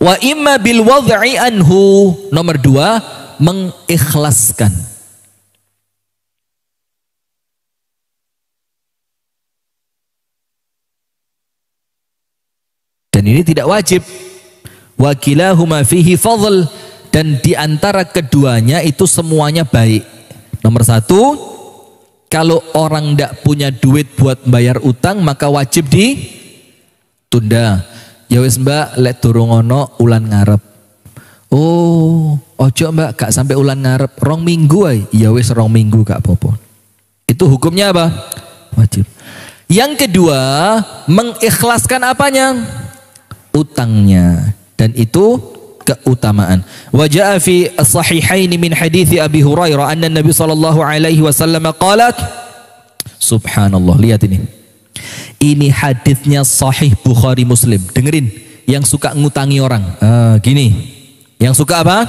wa imma bil wad'i anhu. Nomor dua, mengikhlaskan. Dan ini tidak wajib. Wa kilahuma fihi fadl, dan di antara keduanya itu semuanya baik. Nomor satu, kalau orang tidak punya duit buat bayar utang, maka wajib ditunda. Ya wis mbak, lek durung ono ulan ngarep. Oh, ojo mbak, gak sampai ulan ngarep, 2 minggu ay. Ya wis 2 minggu gak apa-apa. Itu hukumnya apa? Wajib. Yang kedua, mengikhlaskan apanya? Utangnya. Dan itu keutamaan. Wa jaa fi as-sahihain min hadits Abi Hurairah anna Nabi sallallahu alaihi wasallam qala, subhanallah, lihat ini. Ini hadisnya sahih Bukhari Muslim. Dengerin, yang suka ngutangi orang. Gini. Yang suka apa?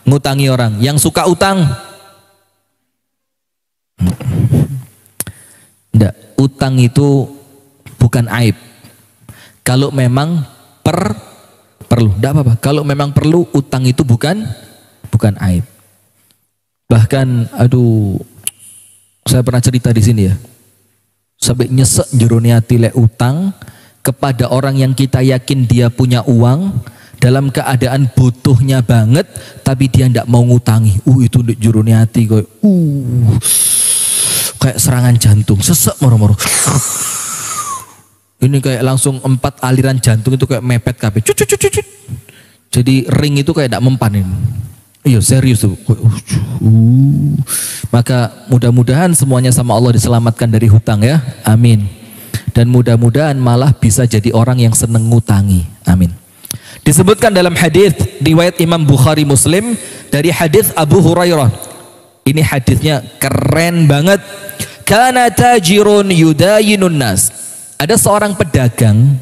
Ngutangi orang. Yang suka utang. Enggak, utang itu bukan aib. Kalau memang perlu, tidak apa-apa. Kalau memang perlu, utang itu bukan aib. Bahkan, aduh, saya pernah cerita di sini ya. Sampai nyesek jerone ati lek utang kepada orang yang kita yakin dia punya uang dalam keadaan butuhnya banget, tapi dia tidak mau ngutangi. Itu jerone ati kayak serangan jantung, sesek moro-moro. Ini kayak langsung 4 aliran jantung itu kayak mepet kabeh. Jadi ring itu kayak tidak mempan ini. Iya serius tuh. Maka mudah-mudahan semuanya sama Allah diselamatkan dari hutang ya. Amin. Dan mudah-mudahan malah bisa jadi orang yang seneng ngutangi. Amin. Disebutkan dalam hadis riwayat Imam Bukhari Muslim dari hadis Abu Hurairah. Ini hadisnya keren banget. Kana tajirun yudayinun nas. Ada seorang pedagang,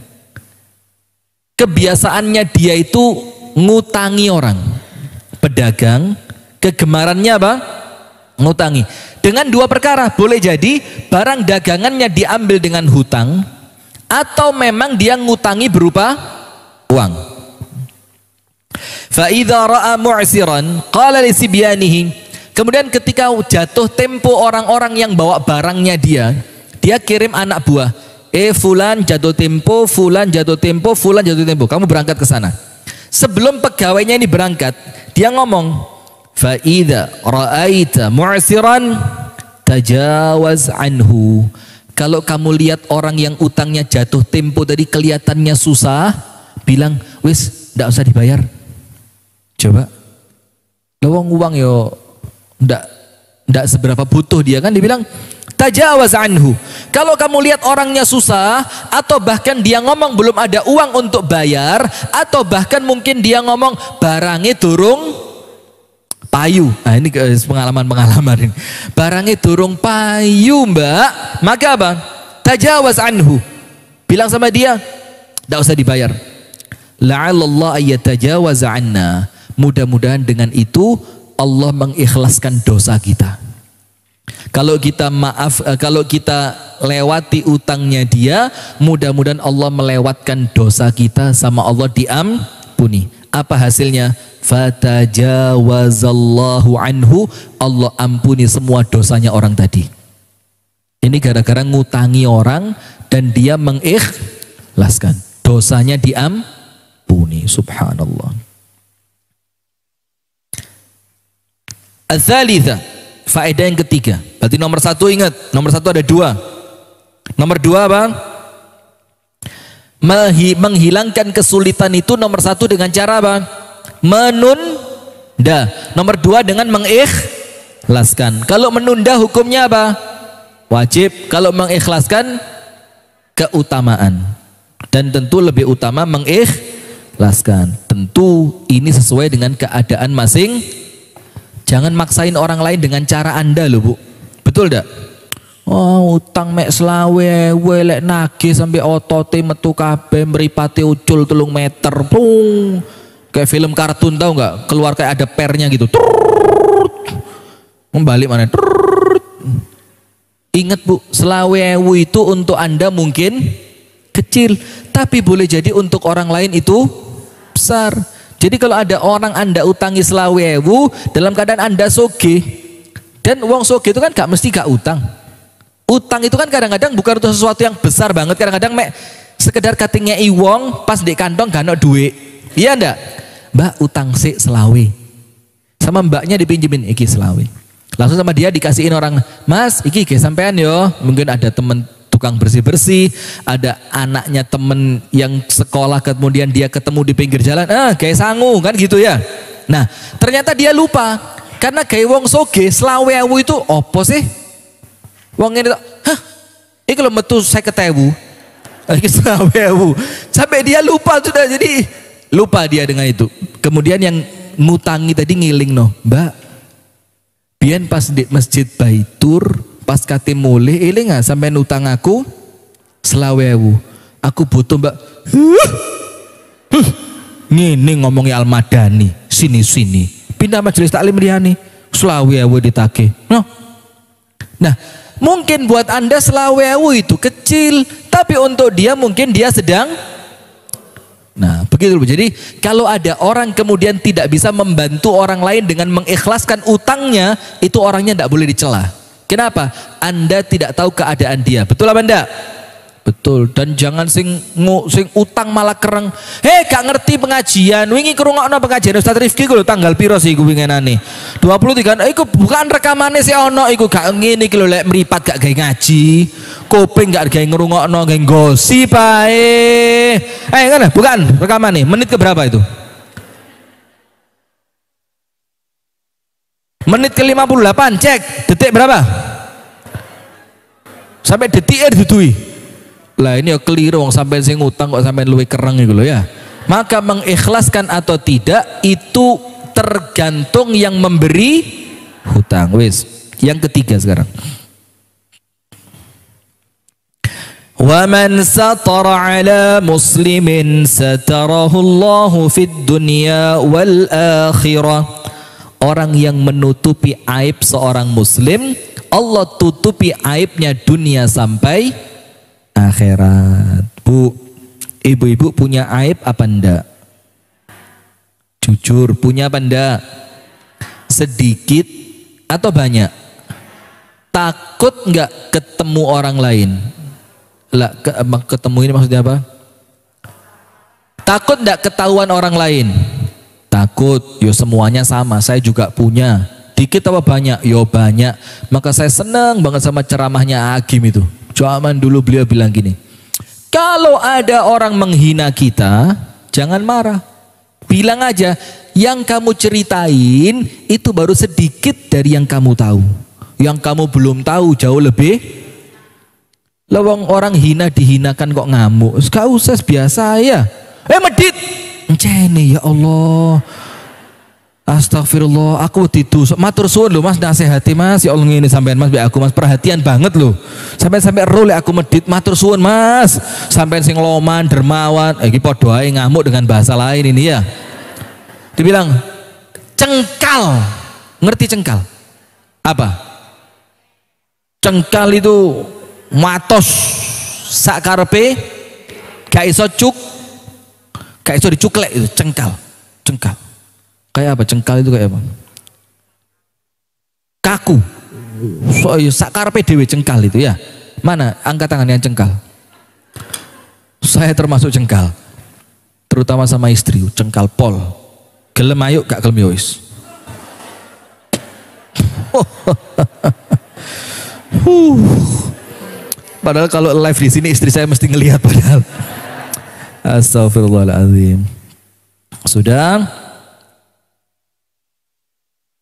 kebiasaannya dia itu ngutangi orang. Pedagang, kegemarannya apa? Ngutangi. Dengan 2 perkara, boleh jadi barang dagangannya diambil dengan hutang, atau memang dia ngutangi berupa uang. Fa idza ra'a mu'siran qala li sibyanihi. Kemudian ketika jatuh tempo orang-orang yang bawa barangnya dia kirim anak buah. Fulan jatuh tempo, fulan jatuh tempo, fulan jatuh tempo. Kamu berangkat ke sana. Sebelum pegawainya ini berangkat, dia ngomong, fa idza ra'aita mu'siran tajawaz anhu. Kalau kamu lihat orang yang utangnya jatuh tempo tadi kelihatannya susah, bilang, wis ndak usah dibayar. Coba. Lawang uang yo ndak seberapa butuh dia kan, dibilang tajawaz anhu. Kalau kamu lihat orangnya susah, atau bahkan dia ngomong belum ada uang untuk bayar, atau bahkan mungkin dia ngomong barangnya durung payu. Nah ini pengalaman ini. Barangnya durung payu mbak, maka apa? Tajawaz anhu. Bilang sama dia, tidak usah dibayar. La'allallah ayyatajawaza anna. Mudah-mudahan dengan itu Allah mengikhlaskan dosa kita. Kalau kita kalau kita lewati utangnya dia, mudah-mudahan Allah melewatkan dosa kita sama Allah diampuni. Apa hasilnya? Fatajawazallahu anhu, Allah ampuni semua dosanya orang tadi. Ini gara-gara ngutangi orang dan dia mengikhlaskan, dosanya diampuni. Subhanallah. Ats-tsalitsah, faedah yang ketiga. Berarti nomor satu, ingat, nomor satu ada dua. Nomor dua apa? Menghilangkan kesulitan itu nomor satu dengan cara apa? Menunda. Nomor dua dengan mengikhlaskan. Kalau menunda hukumnya apa? Wajib. Kalau mengikhlaskan, keutamaan. Dan tentu lebih utama mengikhlaskan. Tentu ini sesuai dengan keadaan masing. Jangan maksain orang lain dengan cara Anda loh, Bu. Betul enggak? Oh, utang mek selawe welek nagih sampai otote metu kabeh mripate ucul 3 meter. Pung. Kayak film kartun, tahu nggak? Keluar kayak ada pernya gitu. Membalik mana? Ingat, Bu, selawe itu untuk Anda mungkin kecil, tapi boleh jadi untuk orang lain itu besar. Jadi kalau ada orang Anda utangi selawe dalam keadaan Anda soge, dan uang soge itu kan gak mesti gak utang. Utang itu kan kadang-kadang bukan untuk sesuatu yang besar banget, kadang-kadang mek sekedar katingnya iwong pas di kantong gak ada duit. Iya ndak? Mbak utang sik selawe. Sama mbaknya dipinjemin iki selawe. Langsung sama dia dikasihin orang, "Mas, iki ge sampean yo." Mungkin ada temen tukang bersih-bersih, ada anaknya temen yang sekolah kemudian dia ketemu di pinggir jalan, kayak sangu kan gitu ya. Nah, ternyata dia lupa karena kayak wong soge selawe itu opo sih? Wong ini, ini kalau metu 50.000, ini selawe. Sampai dia lupa sudah, jadi lupa dia dengan itu. Kemudian yang ngutangi tadi ngiling no, "Mbak, biyen pas di masjid Baitur pas kate mulih ini nggak sampai nutang aku selawewu, aku butuh Mbak." Ngene ngomongnya Al-Madani, sini pindah majelis taklim liyane selawewu ditagih. Nah, mungkin buat Anda selawewu itu kecil, tapi untuk dia mungkin dia sedang. Nah, begitu. Jadi kalau ada orang kemudian tidak bisa membantu orang lain dengan mengikhlaskan utangnya, itu orangnya tidak boleh dicela. Kenapa? Anda tidak tahu keadaan dia. Betul apa enggak? Betul. Dan jangan sing utang malah kereng. Gak ngerti pengajian. Wingi kerungokno pengajian Ustaz Rifki ku lho tanggal piro sih iku winginane? 23. Iku bukan rekamane sih ono iku gak ngene iki lho lek mripat gak gawe ngaji. Kuping gak gawe ngrungokno gawe gosip ae. Ngene bukan rekamane. Menit ke berapa itu? Menit ke 58, cek. Detik berapa? Sampai detiknya didudui. Lah ini ya keliru, wong sampai sing ngutang kok sampai luwih kereng gitu loh ya. Maka mengikhlaskan atau tidak itu tergantung yang memberi hutang. Wis, yang ketiga sekarang. Wa man satara ala muslimin satarahu Allahu fid dunya wal akhirah. Orang yang menutupi aib seorang muslim, Allah tutupi aibnya dunia sampai akhirat. Bu, ibu-ibu punya aib apa enggak? Jujur, punya apa enggak? Sedikit atau banyak? Takut enggak ketemu orang lain? Lah, ketemu ini maksudnya apa? Takut enggak ketahuan orang lain? Takut, yo semuanya sama, saya juga punya. Dikit apa banyak? Yo banyak. Maka saya senang banget sama ceramahnya Agim itu. Zaman dulu beliau bilang gini, kalau ada orang menghina kita, jangan marah. Bilang aja, yang kamu ceritain itu baru sedikit dari yang kamu tahu. Yang kamu belum tahu jauh lebih. Lawang orang hina dihinakan kok ngamuk. Gak usah, biasa ya. Medit. Encene ya Allah. Astagfirullah, aku ditusuk. Matur suwun lho Mas, nasihati Mas. Ya Allah ngene sampean Mas, aku Mas perhatian banget lho. Sampai role aku medit, matur suwun Mas. Sampean sing loman, dermawan, iki padha ae ngamuk dengan bahasa lain ini ya. Dibilang cengkal. Ngerti cengkal? Apa? Cengkal itu matos sak karepe, gak iso gak iso dicuklek itu cengkal. Kayak apa cengkal itu kayak apa? Kaku. Sak karepe dhewe cengkal itu ya. Mana angkat tangan yang cengkal? Saya termasuk cengkal. Terutama sama istri, cengkal pol. Gelem ayo gak gelem yo wis. Padahal kalau live di sini istri saya mesti ngelihat padahal. Astagfirullahaladzim. Sudah.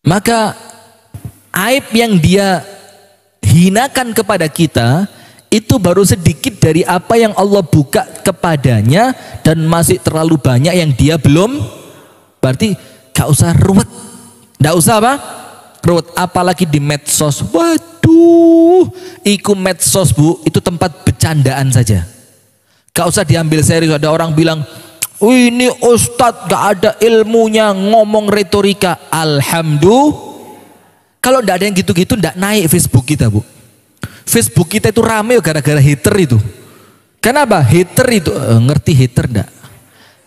Maka aib yang dia hinakan kepada kita itu baru sedikit dari apa yang Allah buka kepadanya, dan masih terlalu banyak yang dia belum. Berarti gak usah ruwet. Gak usah apa? Ruwet. Apalagi di medsos. Waduh, iku medsos bu, itu tempat bercandaan saja. Gak usah diambil serius. Ada orang bilang, ini ustadz gak ada ilmunya ngomong retorika. Alhamdulillah. Kalau ndak ada yang gitu-gitu ndak naik Facebook kita bu. Facebook kita itu rame gara-gara hater itu. Kenapa? Hater itu ngerti hater ndak?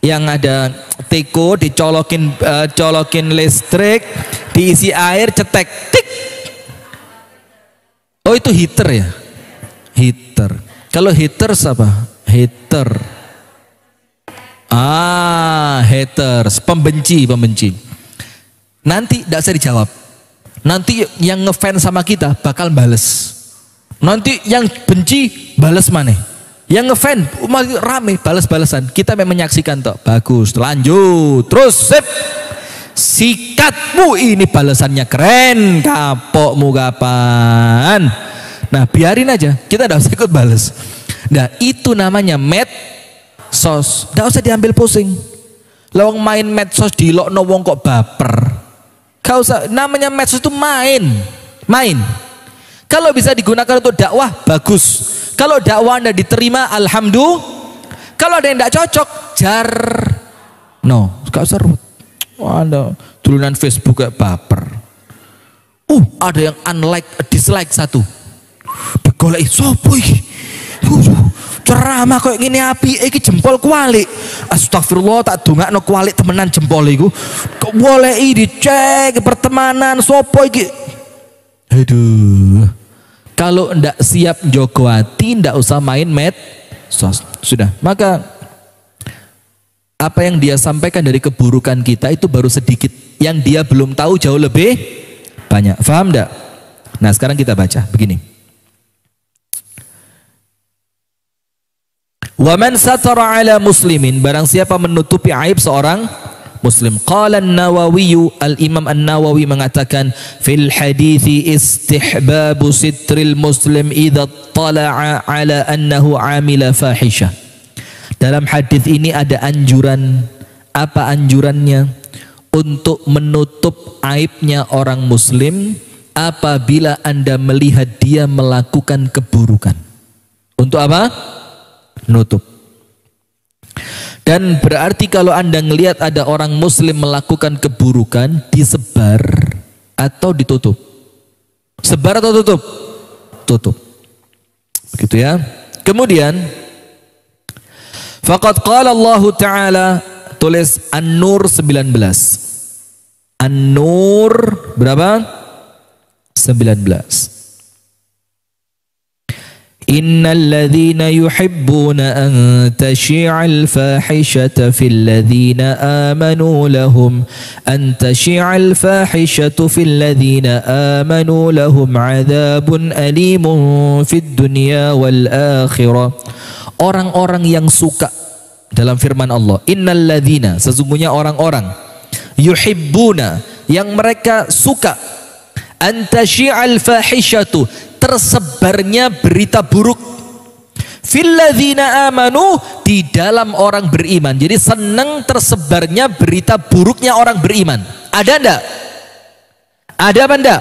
Yang ada teko colokin listrik, diisi air, cetek, tik. Oh itu hater ya? Hater. Kalau haters apa? Hater. Haters, pembenci. Nanti tidak usah dijawab. Nanti yang ngefans sama kita bakal bales. Nanti yang benci bales mana? Yang ngefans rame bales-balesan. Kita memang menyaksikan toh. Bagus, lanjut. Terus sip. Sikatmu ini balesannya keren. Kapokmu kapan? Nah biarin aja. Kita tidak usah ikut bales. Nah itu namanya medsos. Tidak usah diambil pusing. Lawang main medsos dilokno wong kok baper. Gak usah, namanya medsos itu main. Kalau bisa digunakan untuk dakwah, bagus. Kalau dakwah Anda diterima, alhamdulillah. Kalau ada yang tidak cocok, gak usah ruwet. Ada turunan Facebook kayak baper. Ada yang unlike, dislike satu. Digoleki sopo iki? Ceramah kok ngene api, iki jempol kualik. Astagfirullah, tak dongakno kualik temenan jempol iku. Kok boleh dicek pertemanan sopo iki? Aduh. Kalau ndak siap njogo hati, ndak usah main medsos. Sudah. Maka apa yang dia sampaikan dari keburukan kita itu baru sedikit. Yang dia belum tahu jauh lebih banyak. Faham ndak? Nah, sekarang kita baca begini. Wa man satara ala muslimin, barang siapa menutupi aib seorang muslim. Qala an-Nawawi, al-Imam an-Nawawi mengatakan fil hadithi istihbabu sitril muslim idza tala'a ala annahu amila fahisha. Dalam hadis ini ada anjuran. Apa anjurannya? Untuk menutup aibnya orang muslim apabila Anda melihat dia melakukan keburukan. Untuk apa? Nutup. Dan berarti kalau Anda ngelihat ada orang muslim melakukan keburukan, disebar atau ditutup? Sebar atau tutup? Tutup. Begitu ya. Kemudian faqad qala Allah Ta'ala, tulis An-Nur 19. An-Nur berapa? 19. Innal ladzina yuhibbuna an tashi'al fahishata fil ladzina amanu lahum adzabun alimun fid dunya wal akhirah. Orang-orang yang suka, dalam firman Allah, innal ladzina, sesungguhnya orang-orang, yuhibbuna, yang mereka suka, an tashi'al fahishatu, tersebarnya berita buruk, fil ladzina amanu, di dalam orang beriman. Jadi senang tersebarnya berita buruknya orang beriman. Ada enggak? Ada apa enggak?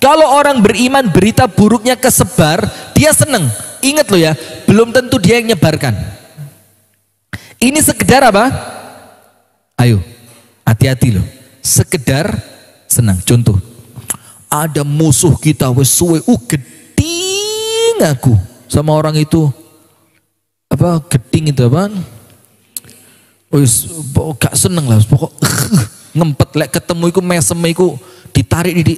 Kalau orang beriman berita buruknya kesebar, dia senang. Ingat loh ya, belum tentu dia yang nyebarkan. Ini sekedar apa? Ayo, hati-hati loh. Sekedar senang. Contoh, ada musuh kita wes suwe geding aku sama orang itu apa geding itu apa wes gak seneng lah pokok ngempet lek ketemu iku mesem iku ditarik di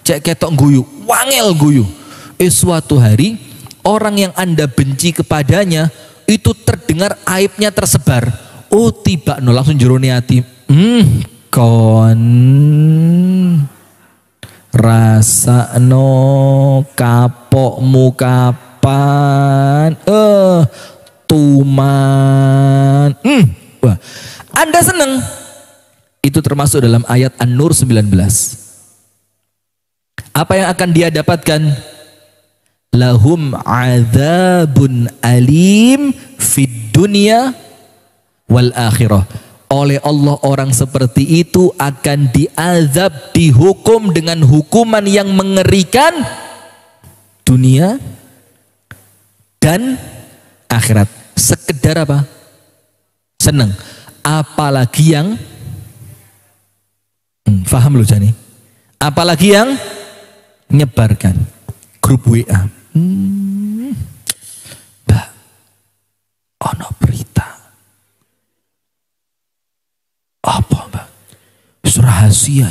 cek ketok guyu wangel guyu suatu hari orang yang Anda benci kepadanya itu terdengar aibnya tersebar oh tiba no langsung jerone hati kon rasa no kapokmu kapan tuman wah Anda seneng itu termasuk dalam ayat An-Nur 19 apa yang akan dia dapatkan lahum adzabun alim fid dunya wal akhirah oleh Allah orang seperti itu akan diazab dihukum dengan hukuman yang mengerikan dunia dan akhirat sekedar apa seneng apalagi yang paham lu Jani apalagi yang nyebarkan grup WA Mbak ono berita apa Mbak rahasia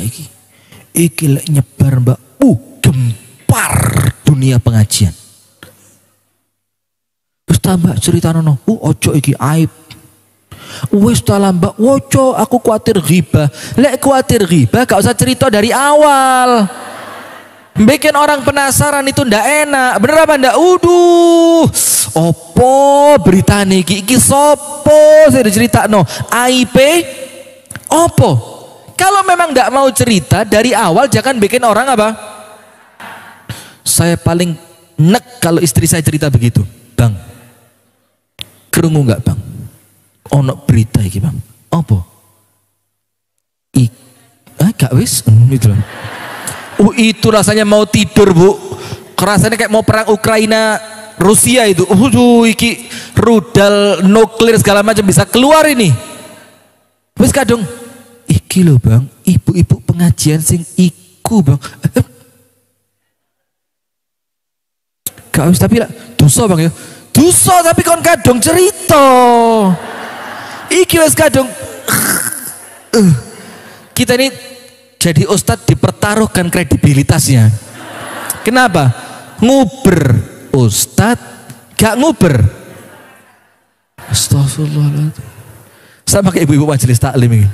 iki lek nyebar Mbak gempar dunia pengajian wis tambah cerita nono ojo iki aib wis ta Mbak woco aku kuatir ghibah lek kuatir ghibah gak usah cerita dari awal bikin orang penasaran itu ndak enak bener apa ndak opo berita niki iki sopo saya cerita no aib opo kalau memang ndak mau cerita dari awal jangan bikin orang apa saya paling nek kalau istri saya cerita begitu Bang kerungu nggak Bang ono berita iki Bang opo gak wis gitu loh itu rasanya mau tidur Bu rasanya kayak mau perang Ukraina Rusia itu iki rudal nuklir segala macam bisa keluar ini wis kadung iki loh Bang ibu-ibu pengajian sing iku Bang gak wis tapi lah dosa Bang ya dosa tapi kon kadung cerita iki wis kadung kita ini jadi ustadz dipertaruhkan kredibilitasnya kenapa nguber ustadz gak nguber astagfirullahaladzim sama kayak ibu-ibu majelis taklim ini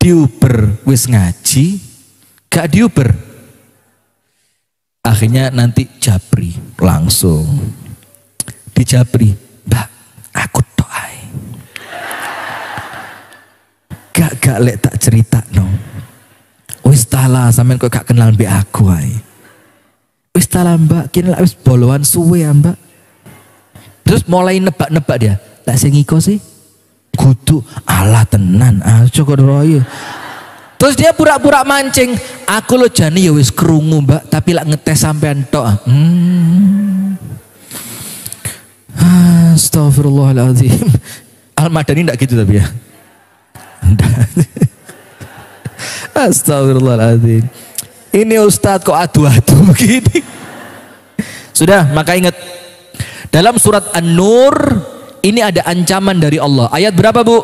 diuber wis ngaji gak diuber akhirnya nanti japri langsung dijapri Mbak aku doai gak lek tak cerita no wis tala sampean kok gak kenal mbek aku ae wis tala Mbak kini wis boloan suwe ya Mbak terus mulai nebak-nebak dia lah sing iko sih kudu alah tenan aja kok royo terus dia pura-pura mancing aku lo jani ya wis krungu Mbak tapi lak ngetes sampean tok astagfirullahaladzim Al-Madani ndak gitu tapi ya astagfirullahaladzim ini Ustadz kok adu-adu begini sudah maka ingat dalam surat An-Nur ini ada ancaman dari Allah ayat berapa Bu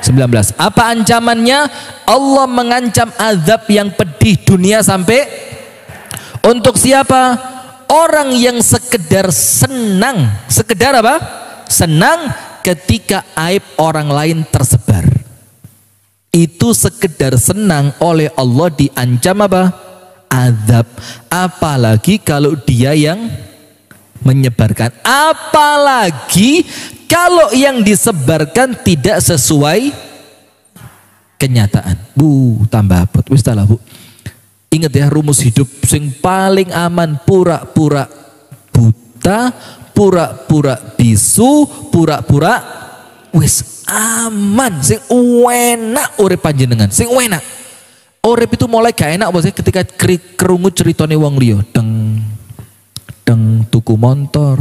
19 apa ancamannya Allah mengancam azab yang pedih dunia sampai untuk siapa orang yang sekedar senang sekedar apa senang ketika aib orang lain tersebar itu sekedar senang oleh Allah diancam apa? Azab. Apalagi kalau dia yang menyebarkan. Apalagi kalau yang disebarkan tidak sesuai kenyataan. Bu, tambah abot. Wis lah Bu. Ingat ya rumus hidup sing paling aman pura-pura buta, pura-pura bisu, pura-pura wis aman sing enak urip panjenengan sing enak urip itu mulai gak enak maksudnya ketika kerungu ceritane wong liya deng deng tuku motor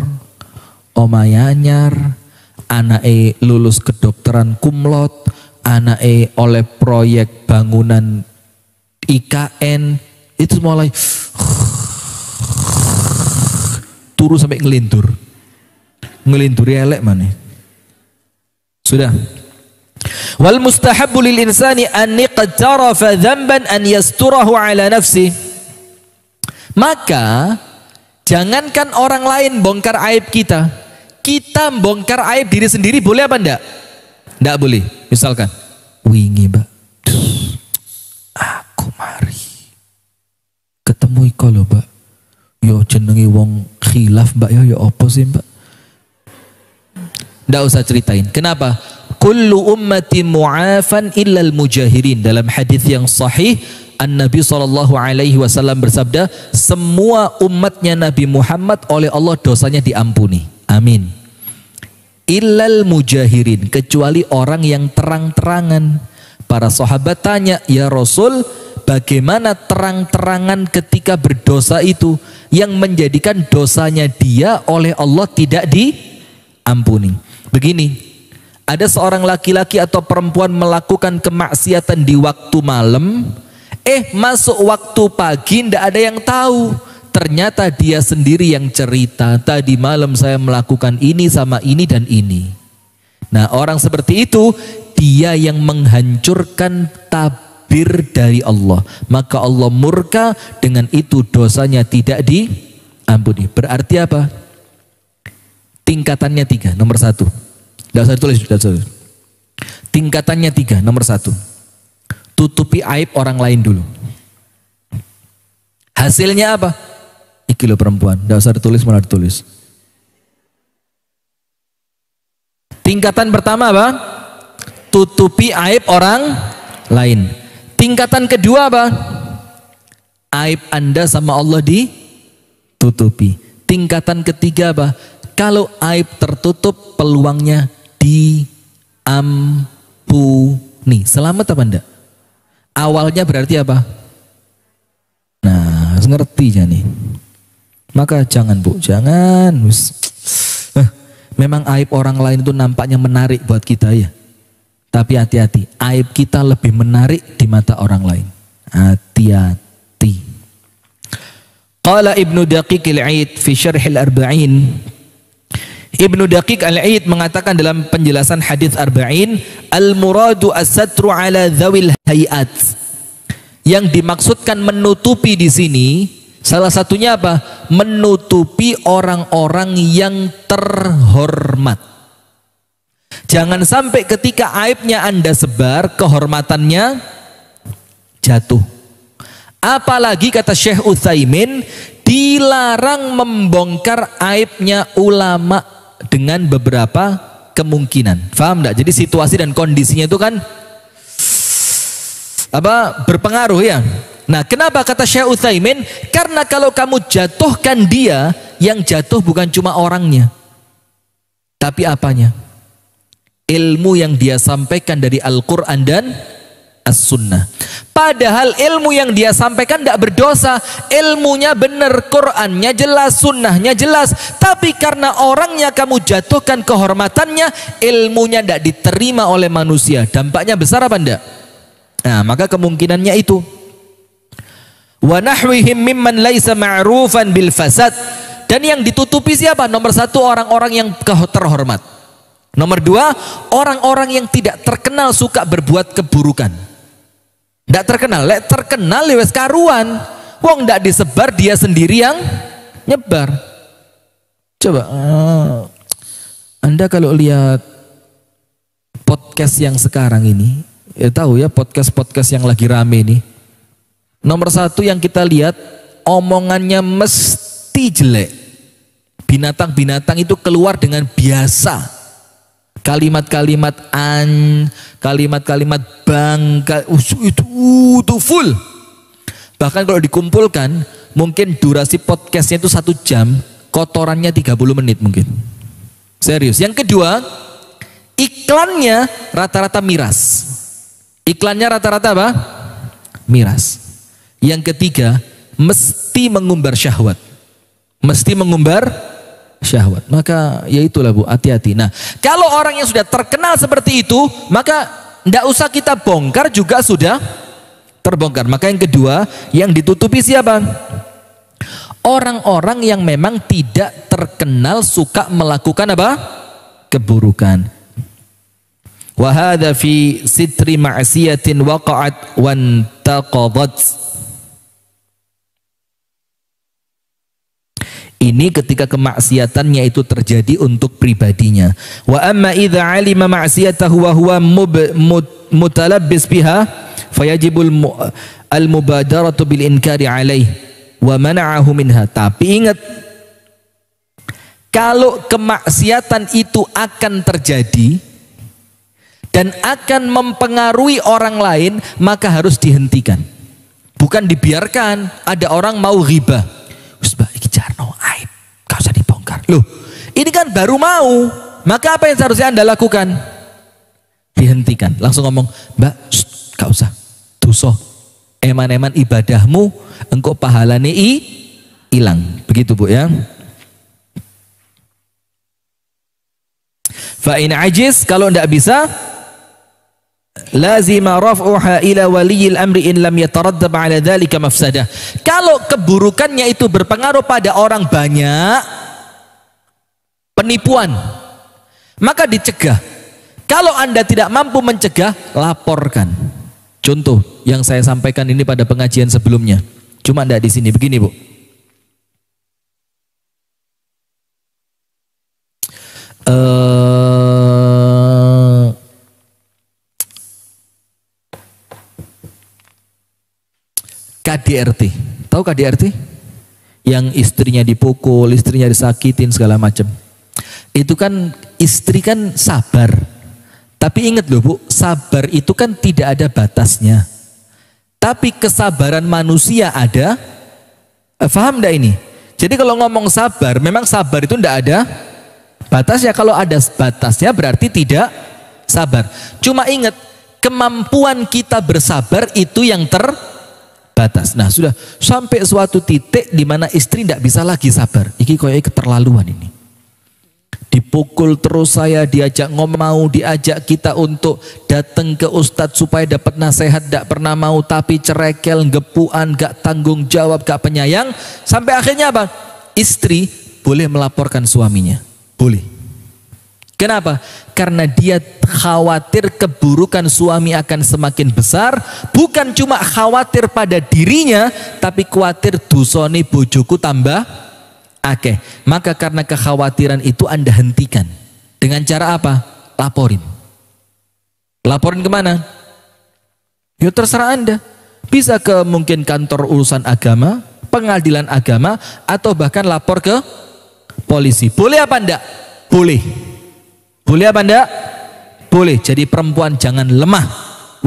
omahe anyar anake lulus kedokteran kumlot anake oleh proyek bangunan IKN itu mulai turu sampai ngelintur. Ngelinturi elek mana? Sudah. Wal mustahabbu lil insani an iqtarafa dzamban an yasturahu ala nafsi. Maka jangankan orang lain bongkar aib kita, kita bongkar aib diri sendiri boleh apa enggak? Enggak boleh. Misalkan, wingi Mbak, aku mari ketemu iko lho Mbak. Yo jenenge wong khilaf Mbak ya apa sih Mbak? Enggak usah ceritain. Kenapa? Kullu ummati mu'afan illal mujahirin. Dalam hadis yang sahih, An-Nabi SAW bersabda, semua umatnya Nabi Muhammad oleh Allah dosanya diampuni. Amin. Illal mujahirin, kecuali orang yang terang-terangan. Para sahabat tanya, ya Rasul, bagaimana terang-terangan ketika berdosa itu yang menjadikan dosanya dia oleh Allah tidak diampuni? Begini, ada seorang laki-laki atau perempuan melakukan kemaksiatan di waktu malam, masuk waktu pagi tidak ada yang tahu. Ternyata dia sendiri yang cerita, tadi malam saya melakukan ini sama ini dan ini. Nah, orang seperti itu dia yang menghancurkan tabir dari Allah, maka Allah murka, dengan itu dosanya tidak diampuni. Berarti apa? Tingkatannya 3. Nomor 1, tidak usah ditulis, tingkatannya 3. Nomor 1, tutupi aib orang lain dulu. Hasilnya apa? Iki lo perempuan, tidak usah ditulis, malah ditulis. Tingkatan pertama apa? Tutupi aib orang lain. Tingkatan kedua apa? Aib Anda sama Allah ditutupi. Tingkatan ketiga apa? Kalau aib tertutup, peluangnya diampuni. Selamat apa enggak? Awalnya berarti apa? Nah, ngerti ya nih. Maka jangan Bu, jangan. Memang aib orang lain itu nampaknya menarik buat kita ya. Tapi hati-hati, aib kita lebih menarik di mata orang lain. Hati-hati. Qala Ibnu Daqiq al-Aid fi Syarh al-Arba'in. Ibnu Daqiq al-Aid mengatakan dalam penjelasan hadis Arba'in, al-muradu as-satru ala dzawil hayat. Yang dimaksudkan menutupi di sini salah satunya apa? Menutupi orang-orang yang terhormat. Jangan sampai ketika aibnya Anda sebar, kehormatannya jatuh. Apalagi kata Syekh Utsaimin, dilarang membongkar aibnya ulama dengan beberapa kemungkinan. Faham enggak? Jadi situasi dan kondisinya itu kan berpengaruh ya. Nah, kenapa kata Syekh Utsaimin? Karena kalau kamu jatuhkan dia, yang jatuh bukan cuma orangnya, tapi apanya? Ilmu yang dia sampaikan dari Al-Quran dan As-Sunnah. Padahal ilmu yang dia sampaikan tidak berdosa, ilmunya benar, Qurannya jelas, Sunnahnya jelas, tapi karena orangnya kamu jatuhkan kehormatannya, ilmunya tidak diterima oleh manusia. Dampaknya besar apa enggak? Nah, maka kemungkinannya itu. Wa nahwihim mimman laisa ma'rufan bil fasad. Dan yang ditutupi siapa? Nomor 1, orang-orang yang terhormat. Nomor 2, orang-orang yang tidak terkenal suka berbuat keburukan. Tidak terkenal, terkenal lewat karuan. Wong tidak disebar, dia sendiri yang nyebar. Coba Anda kalau lihat podcast yang sekarang ini, ya tahu ya, podcast yang lagi rame ini. Nomor 1 yang kita lihat, omongannya mesti jelek. Binatang-binatang itu keluar dengan biasa. Kalimat-kalimat kalimat-kalimat bangga, itu full. Bahkan kalau dikumpulkan, mungkin durasi podcastnya itu 1 jam, kotorannya 30 menit mungkin. Serius. Yang kedua, iklannya rata-rata miras. Iklannya rata-rata apa? Miras. Yang ketiga, mesti mengumbar syahwat. Mesti mengumbar syahwat. Maka ya itulah Bu, hati-hati. Nah, kalau orang yang sudah terkenal seperti itu, maka tidak usah kita bongkar juga sudah terbongkar. Maka yang kedua, yang ditutupi siapa? Orang-orang yang memang tidak terkenal suka melakukan apa? Keburukan. Wa hadza fi sitri ma'siyatin waqa'at wantaqadat. Ini ketika kemaksiatannya itu terjadi untuk pribadinya. Wa amma idza 'alima ma'siyatahu wa huwa mutalabbis biha fayajibul al-mubadaratu bil inkari 'alaihi wa mana'ahu minha. Tapi ingat, kalau kemaksiatan itu akan terjadi dan akan mempengaruhi orang lain, maka harus dihentikan. Bukan dibiarkan. Ada orang mau ghibah, "Ustaz, iki jarno aib, gak usah dibongkar." Loh, ini kan baru mau. Maka apa yang seharusnya Anda lakukan? Dihentikan. Langsung ngomong, "Mbak, gak usah. Dosa. Eman-eman ibadahmu, engkau pahalane hilang." Begitu Bu ya. Fa in ajiz, kalau tidak bisa, lazima raf'uha ila waliyil amri in lam yataraddab ala dzalika mafsadah. Kalau keburukannya itu berpengaruh pada orang banyak, penipuan, maka dicegah. Kalau Anda tidak mampu mencegah, laporkan. Contoh yang saya sampaikan ini pada pengajian sebelumnya, cuma tidak di sini. Begini Bu, KDRT, tahu KDRT? Yang istrinya dipukul, istrinya disakitin segala macam. Itu kan istri kan sabar. Tapi ingat loh Bu, sabar itu kan tidak ada batasnya. Tapi kesabaran manusia ada. Paham enggak ini? Jadi kalau ngomong sabar, memang sabar itu enggak ada batasnya. Kalau ada batasnya berarti tidak sabar. Cuma ingat, kemampuan kita bersabar itu yang terbatas. Nah sudah sampai suatu titik di mana istri tidak bisa lagi sabar. Iki koyok keterlaluan ini. Dipukul terus saya, diajak ngomong, diajak kita untuk datang ke ustadz supaya dapat nasihat, tidak pernah mau, tapi cerekel, gepuan, gak tanggung jawab, gak penyayang. Sampai akhirnya apa? Istri boleh melaporkan suaminya. Boleh. Kenapa? Karena dia khawatir keburukan suami akan semakin besar. Bukan cuma khawatir pada dirinya, tapi khawatir dosane bojoku tambah akeh. Maka karena kekhawatiran itu Anda hentikan. Dengan cara apa? Laporin. Laporin kemana? Ya terserah Anda. Bisa ke mungkin kantor urusan agama, pengadilan agama, atau bahkan lapor ke polisi. Boleh apa enggak? Boleh. Boleh apa enggak? Boleh. Jadi perempuan jangan lemah.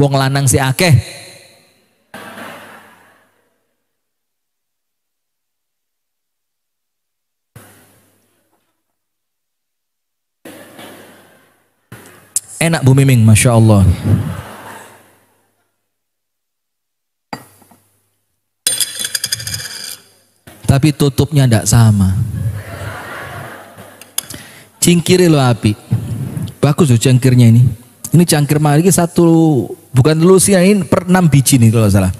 Wong lanang si akeh. Enak Bu Miming, Masya Allah. Tapi tutupnya tidak sama. Cingkiri lo api. Bagus loh cangkirnya ini. Ini cangkir mari satu, bukan lusian, ini per 6 biji nih kalau salah.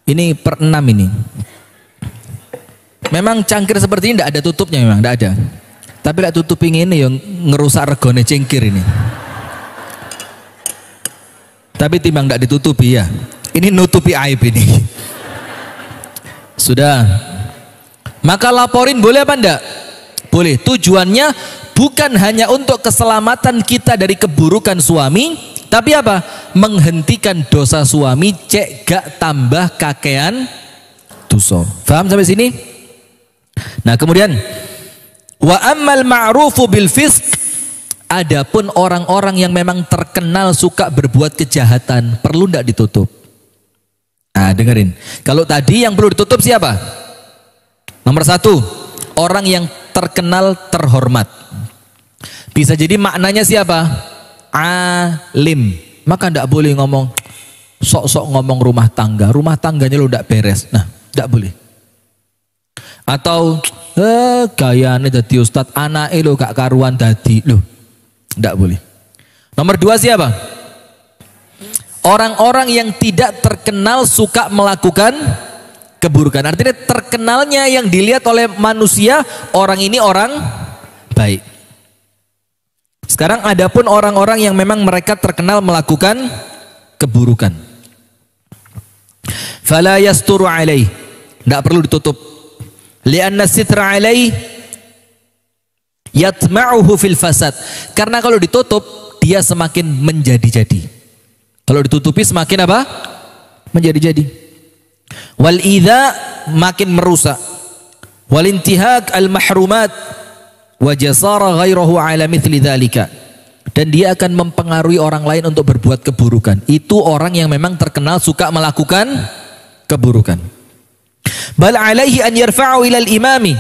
Ini per 6 ini. Memang cangkir seperti ini tidak ada tutupnya, memang tidak ada. Tapi lah tutupi ini yang ngerusak regone cengkir ini. Tapi timbang tidak ditutupi ya. Ini nutupi aib ini. Sudah. Maka laporin boleh apa enggak? Boleh. Tujuannya bukan hanya untuk keselamatan kita dari keburukan suami, tapi apa? Menghentikan dosa suami, cek gak tambah kakean dosa. Paham sampai sini? Nah kemudian wa ammal ma'rufu bil fisq, adapun orang-orang yang memang terkenal suka berbuat kejahatan, perlu tidak ditutup? Nah dengerin, kalau tadi yang perlu ditutup siapa? Nomor 1, orang yang terkenal terhormat. Bisa jadi maknanya siapa? Alim. Maka tidak boleh ngomong sok-sok ngomong rumah tangganya lo tidak beres. Nah tidak boleh. Atau gayane dadi ustad, anake lo gak karuan dadi, lo ndak boleh. Nomor 2 siapa? Orang-orang yang tidak terkenal suka melakukan keburukan. Artinya terkenalnya yang dilihat oleh manusia, orang ini orang baik. Sekarang adapun orang-orang yang memang mereka terkenal melakukan keburukan. Fala yasturu alaih, tidak perlu ditutup. Lianna sitra alaih yatma'uhu fil fasad. Karena kalau ditutup dia semakin menjadi-jadi. Kalau ditutupi semakin apa? Menjadi-jadi. Wal idza makin merusak. Wal intihak al mahrumat wa jasara ghairahu ala mithli dzalika. Dan dia akan mempengaruhi orang lain untuk berbuat keburukan. Itu orang yang memang terkenal suka melakukan keburukan. Bal alaihi an yarfa'u ila al imami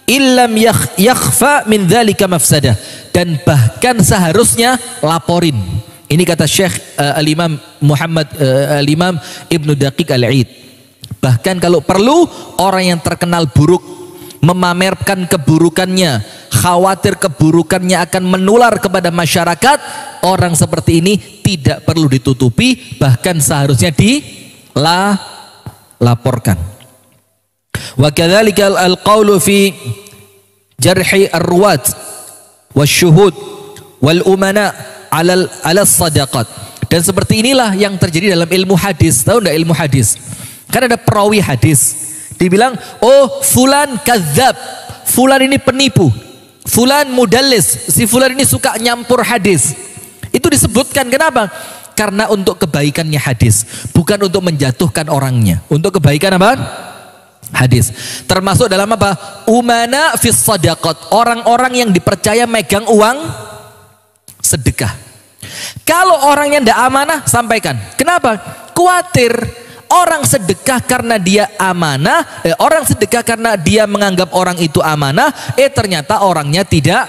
illam yakhfa min dzalika mafsadah. Dan bahkan seharusnya laporin. Ini kata Syekh Al-Imam Muhammad Al-Imam Ibnu Daqiq Al-Aid. Bahkan kalau perlu orang yang terkenal buruk memamerkan keburukannya, khawatir keburukannya akan menular kepada masyarakat, orang seperti ini tidak perlu ditutupi, bahkan seharusnya dilaporkan. Wa kadzalika al-qaulu fi jarhi ar-ruwat wasyuhud wal umana ala sadaqat. Dan seperti inilah yang terjadi dalam ilmu hadis. Tahu enggak ilmu hadis? Kan ada perawi hadis. Dibilang, oh fulan kadzab, fulan ini penipu, fulan mudallis, si fulan ini suka nyampur hadis. Itu disebutkan, kenapa? Karena untuk kebaikannya hadis, bukan untuk menjatuhkan orangnya. Untuk kebaikan apa? Hadis. Termasuk dalam apa? Umana fis sadaqat. Orang-orang yang dipercaya megang uang sedekah. Kalau orangnya tidak amanah, sampaikan. Kenapa? Khawatir orang sedekah karena dia amanah, orang sedekah karena dia menganggap orang itu amanah, ternyata orangnya tidak.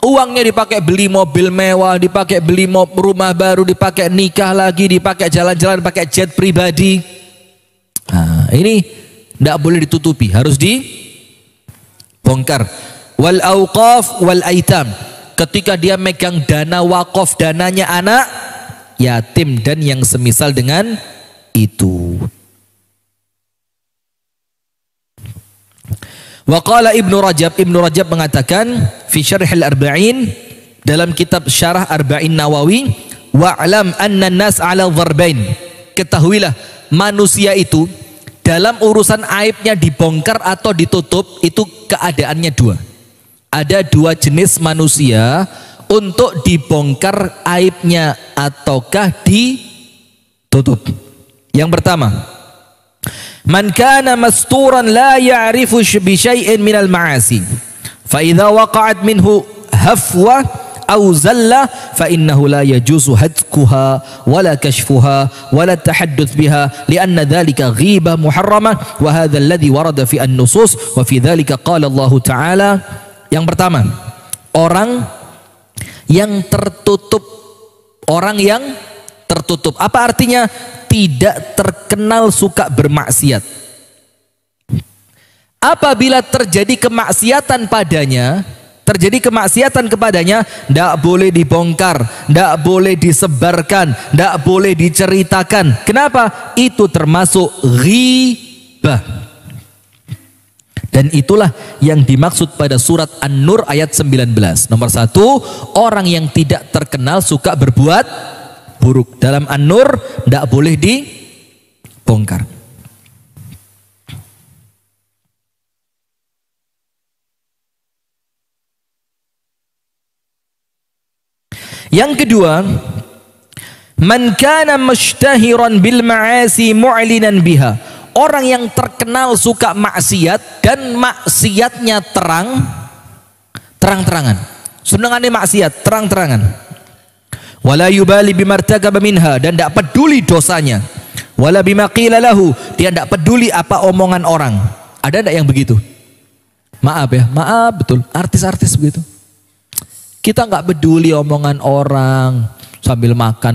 Uangnya dipakai beli mobil mewah, dipakai beli rumah baru, dipakai nikah lagi, dipakai jalan-jalan, pakai jet pribadi. Nah, ini tidak boleh ditutupi, harus dibongkar. Wal auqaf wal aitam. Ketika dia megang dana wakaf, dananya anak yatim dan yang semisal dengan itu. Waqala Ibnu Rajab mengatakan fi Syarh al-Arba'in, dalam kitab Syarah Arba'in Nawawi, wa'lam anna an-nas 'ala dharbain. Ketahuilah manusia itu dalam urusan aibnya dibongkar atau ditutup itu keadaannya dua. Ada dua jenis manusia untuk dibongkar aibnya ataukah ditutup. Yang pertama, man kana masturan la ya'rifu bi syai'in minal ma'asi fa idza waqa'at minhu hafwa aw zalla fa innahu la yajuzu hadkuha wala kashfuha wala tahadduth biha lianna dhalika ghibah muharramah wa hadha alladhi warada fi an-nusus wa fi dhalika qala Allah Ta'ala. Yang pertama, orang yang tertutup. Orang yang tertutup. Apa artinya? Tidak terkenal suka bermaksiat. Apabila terjadi kemaksiatan padanya, tidak boleh dibongkar, tidak boleh disebarkan, tidak boleh diceritakan. Kenapa? Itu termasuk ghibah. Dan itulah yang dimaksud pada surat An-Nur ayat 19. Nomor 1, orang yang tidak terkenal suka berbuat buruk. Dalam An-Nur tidak boleh dibongkar. Yang kedua, man kana mushtahiran bil ma'asi mu'linan biha. Orang yang terkenal suka maksiat dan maksiatnya terang-terangan. Senengane maksiat terang-terangan. Wala yubali bimartagaba minha, dan tidak peduli dosanya. Wala bima qila lahu, dia tidak peduli apa omongan orang. Ada tidak yang begitu? Maaf ya, maaf betul. Artis-artis begitu. Kita nggak peduli omongan orang sambil makan,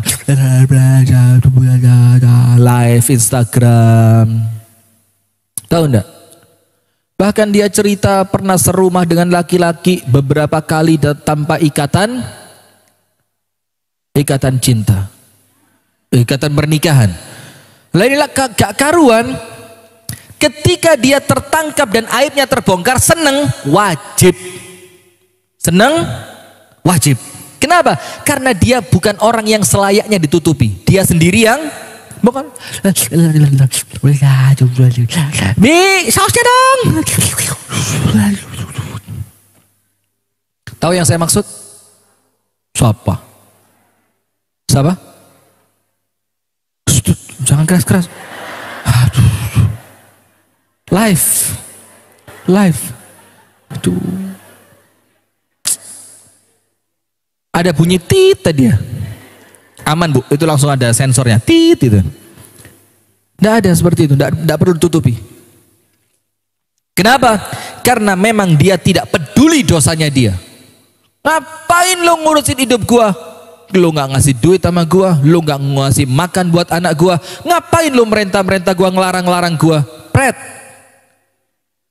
live Instagram. Tahu enggak? Bahkan dia cerita pernah serumah dengan laki-laki beberapa kali tanpa ikatan cinta. ikatan pernikahan. Lainlah gak karuan. Ketika dia tertangkap dan aibnya terbongkar, seneng, wajib. Seneng, wajib. Kenapa? Karena dia bukan orang yang selayaknya ditutupi. Dia sendiri yang bukan. Bi, sausnya dong. Tahu yang saya maksud? Siapa? Siapa? Jangan keras-keras. Aduh. Live. Aduh. Ada bunyi tit tadi ya. Aman Bu, itu langsung ada sensornya. Tit itu. Tidak ada seperti itu, tidak perlu ditutupi. Kenapa? Karena memang dia tidak peduli dosanya dia. Ngapain lo ngurusin hidup gua? Lo nggak ngasih duit sama gua, lo nggak ngasih makan buat anak gua. Ngapain lo merintah-merintah gua, ngelarang-larang gua? Pret.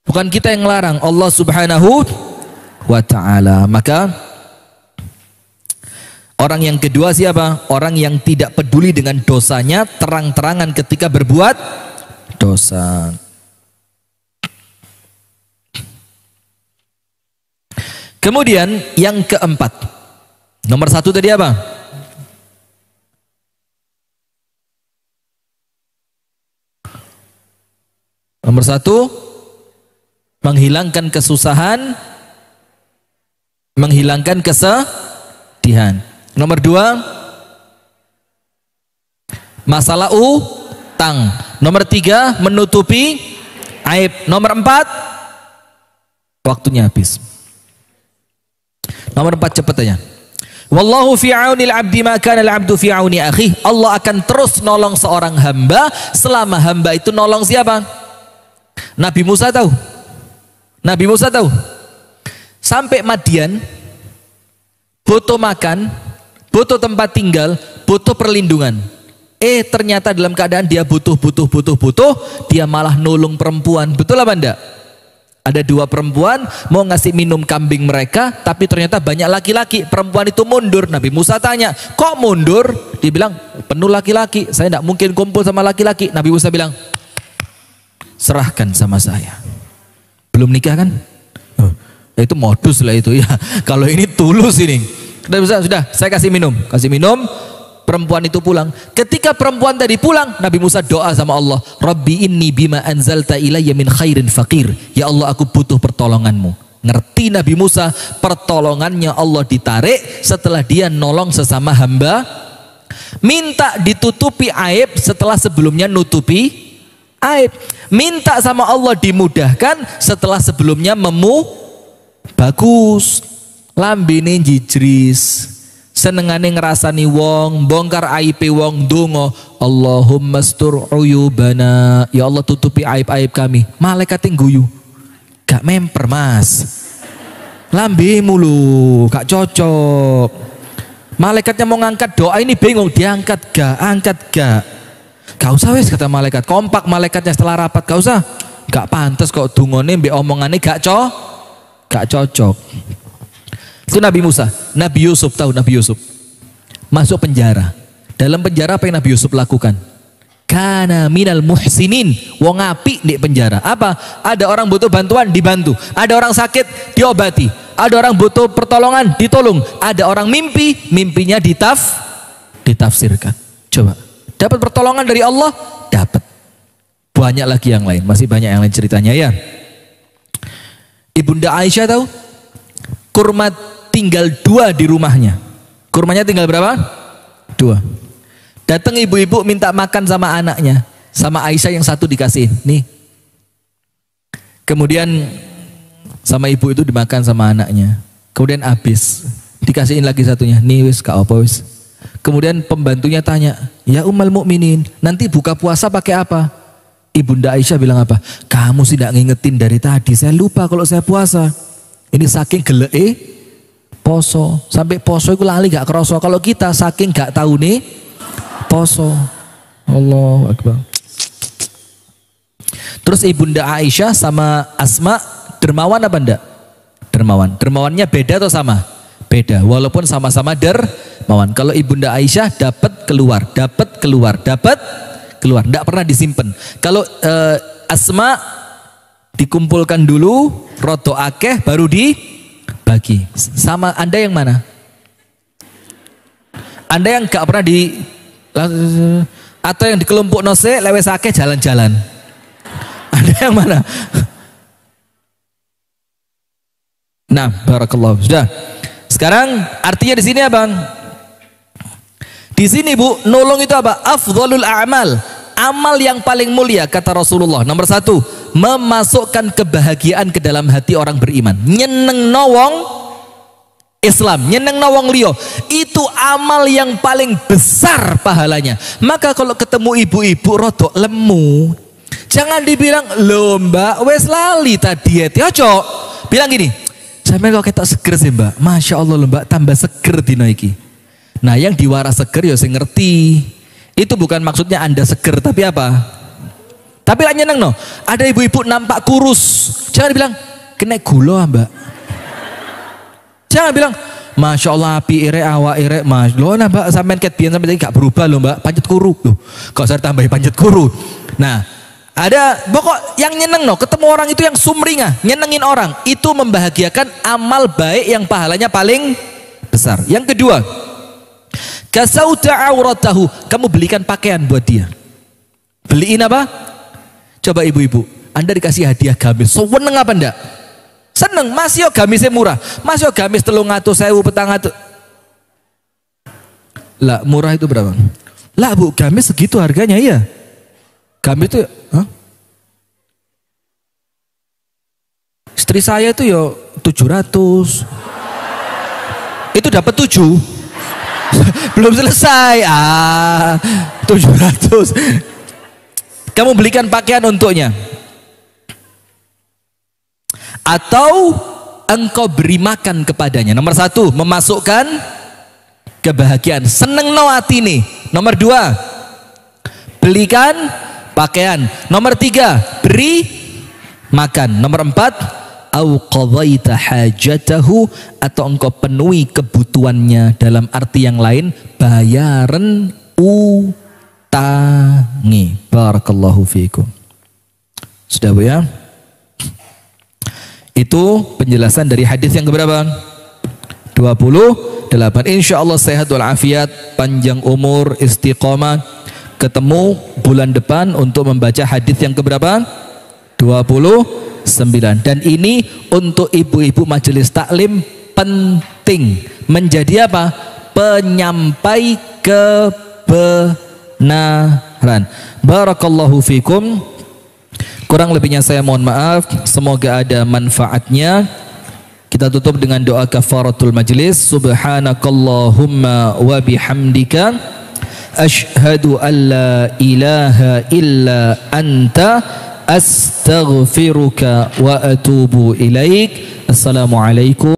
Bukan kita yang ngelarang, Allah Subhanahu wa ta'ala. Maka orang yang kedua siapa? Orang yang tidak peduli dengan dosanya, terang-terangan ketika berbuat dosa. Kemudian yang keempat, nomor satu tadi apa? Nomor satu, menghilangkan kesusahan, menghilangkan kesedihan. Nomor dua, masalah utang. Nomor tiga, menutupi aib. Nomor empat, waktunya habis. Nomor empat, cepat aja. Wallahu fi aunil abdi ma kana al abdu fi auni akhi. Allah akan terus nolong seorang hamba selama hamba itu nolong siapa? Nabi Musa tahu. Nabi Musa tahu. Sampai Madian, butuh makan, butuh tempat tinggal, butuh perlindungan. Ternyata dalam keadaan dia butuh, dia malah nolong perempuan. Betul apa enggak? Ada dua perempuan mau ngasih minum kambing mereka, tapi ternyata banyak laki-laki. Perempuan itu mundur. Nabi Musa tanya, kok mundur? Dia bilang, penuh laki-laki, saya tidak mungkin kumpul sama laki-laki. Nabi Musa bilang, serahkan sama saya. Belum nikah kan? Itu modus lah itu ya. Kalau ini tulus ini. Sudah, saya kasih minum. Perempuan itu pulang. Ketika perempuan tadi pulang, Nabi Musa doa sama Allah, Rabbi inni bima anzalta ilayya min khairin faqir. Ya Allah, aku butuh pertolonganmu. Ngerti Nabi Musa, pertolongannya Allah ditarik setelah dia nolong sesama hamba. Minta ditutupi aib setelah sebelumnya nutupi aib. Minta sama Allah dimudahkan setelah sebelumnya bagus. Lambene jijris, senengane ngerasani wong, bongkar aib wong, donga Allahumma astur uyubana, ya Allah tutupi aib-aib kami. Malaikat yang guyu, gak memper mas, lambe mulu gak cocok. Malaikatnya mau ngangkat doa ini bingung, diangkat gak, angkat gak. Gak usah wes, kata malaikat. Kompak malaikatnya setelah rapat, gak usah. Gak pantas kok dungone mbek omongane gak cocok. Itu Nabi Musa. Nabi Yusuf, tahu Nabi Yusuf masuk penjara. Dalam penjara apa yang Nabi Yusuf lakukan? Kana minal muhsinin, wong apik di penjara. Apa? Ada orang butuh bantuan, dibantu. Ada orang sakit, diobati. Ada orang butuh pertolongan, ditolong. Ada orang mimpinya ditafsirkan. Coba, dapat pertolongan dari Allah, dapat. Banyak lagi yang lain, masih banyak yang lain ceritanya ya. Ibunda Aisyah tahu? Kurma tinggal 2 di rumahnya. Kurmanya tinggal berapa? 2. Datang ibu-ibu minta makan sama anaknya. Sama Aisyah yang satu dikasih. Nih. Kemudian sama ibu itu dimakan sama anaknya. Kemudian habis. Dikasihin lagi satunya. Nih wis, gak apa wis. Kemudian pembantunya tanya, ya Ummul Mukminin, nanti buka puasa pakai apa? Ibunda Aisyah bilang apa? Kamu sih tidak ngingetin dari tadi. Saya lupa kalau saya puasa. Ini saking geleke poso, sampai poso itu lali gak kerasa. Kalau kita saking gak tahu nih poso. Allahu Akbar. Terus Ibunda Aisyah sama Asma dermawan apa enggak? Dermawan. Dermawannya beda atau sama? Beda. Walaupun sama-sama Mawan. Kalau Ibunda Aisyah dapat keluar, dapat keluar, dapat keluar, tidak pernah disimpan. Kalau Asma dikumpulkan dulu, rodo akeh baru dibagi. Sama Anda yang mana? Anda yang gak pernah atau yang di kelompok nose lewes akeh jalan-jalan. Anda yang mana? Nah, barakallah. Sudah. Sekarang artinya di sini apa? Di sini Bu, nolong itu apa? Afdhalul a'mal. Amal yang paling mulia kata Rasulullah. Nomor 1, memasukkan kebahagiaan ke dalam hati orang beriman. Nyeneng nawong Islam, nyeneng nawong liyo. Itu amal yang paling besar pahalanya. Maka kalau ketemu ibu-ibu rodok lemu, jangan dibilang, "Loh Mbak, wes lali tadi diet." Ya, Cok. Bilang gini, "Sampe kok ketok seger sih Mbak. Masya Allah loh Mbak, tambah seger dino iki." Nah, yang diwaras seger ya sing ngerti. Itu bukan maksudnya Anda seger, tapi apa? Tapi lah nyeneng no. Ada ibu-ibu nampak kurus. Jangan bilang, "Kena gula Mbak." Jangan bilang, "Masya Allah api ire awak ire mas." Loh nah Mbak, sampai ket biyen sampai gak berubah loh Mbak, pancet kuru. Loh, kok saya tambahin pancet kuru. Nah, ada pokok yang nyeneng no, ketemu orang itu yang sumringah, nyenengin orang, itu membahagiakan, amal baik yang pahalanya paling besar. Yang kedua, kasauta auratahu, kamu belikan pakaian buat dia. Beliin apa? Coba ibu-ibu, Anda dikasih hadiah gamis, seneng apa enggak? Seneng. Mas yo gamisnya murah, mas yo gamis 300.000 petang. Lah murah itu berapa? Lah Bu, gamis segitu harganya ya. Gamis itu, istri saya itu yo 700. Itu dapat 7. Belum selesai. 700. Kamu belikan pakaian untuknya. Atau engkau beri makan kepadanya. Nomor 1, memasukkan kebahagiaan, seneng no hati nih. Nomor 2, belikan pakaian. Nomor 3, beri makan. Nomor 4, au qadhaita hajatahu, atau engkau penuhi kebutuhannya. Dalam arti yang lain, bayaran utangi. Barakallahu fiikum. Sudah Bu ya? Itu penjelasan dari hadis yang keberapa? 28. Insyaallah sehat walafiat, panjang umur, istiqomah. Ketemu bulan depan untuk membaca hadis yang keberapa? 29. Dan ini untuk ibu-ibu majelis taklim penting, menjadi apa? Penyampai kebenaran. Barakallahu fikum. Kurang lebihnya saya mohon maaf. Semoga ada manfaatnya. Kita tutup dengan doa kafaratul majlis. Subhanakallahumma wa bihamdika, asyhadu an la ilaha illa anta, astaghfiruka wa atubu ilaik. Assalamualaikum.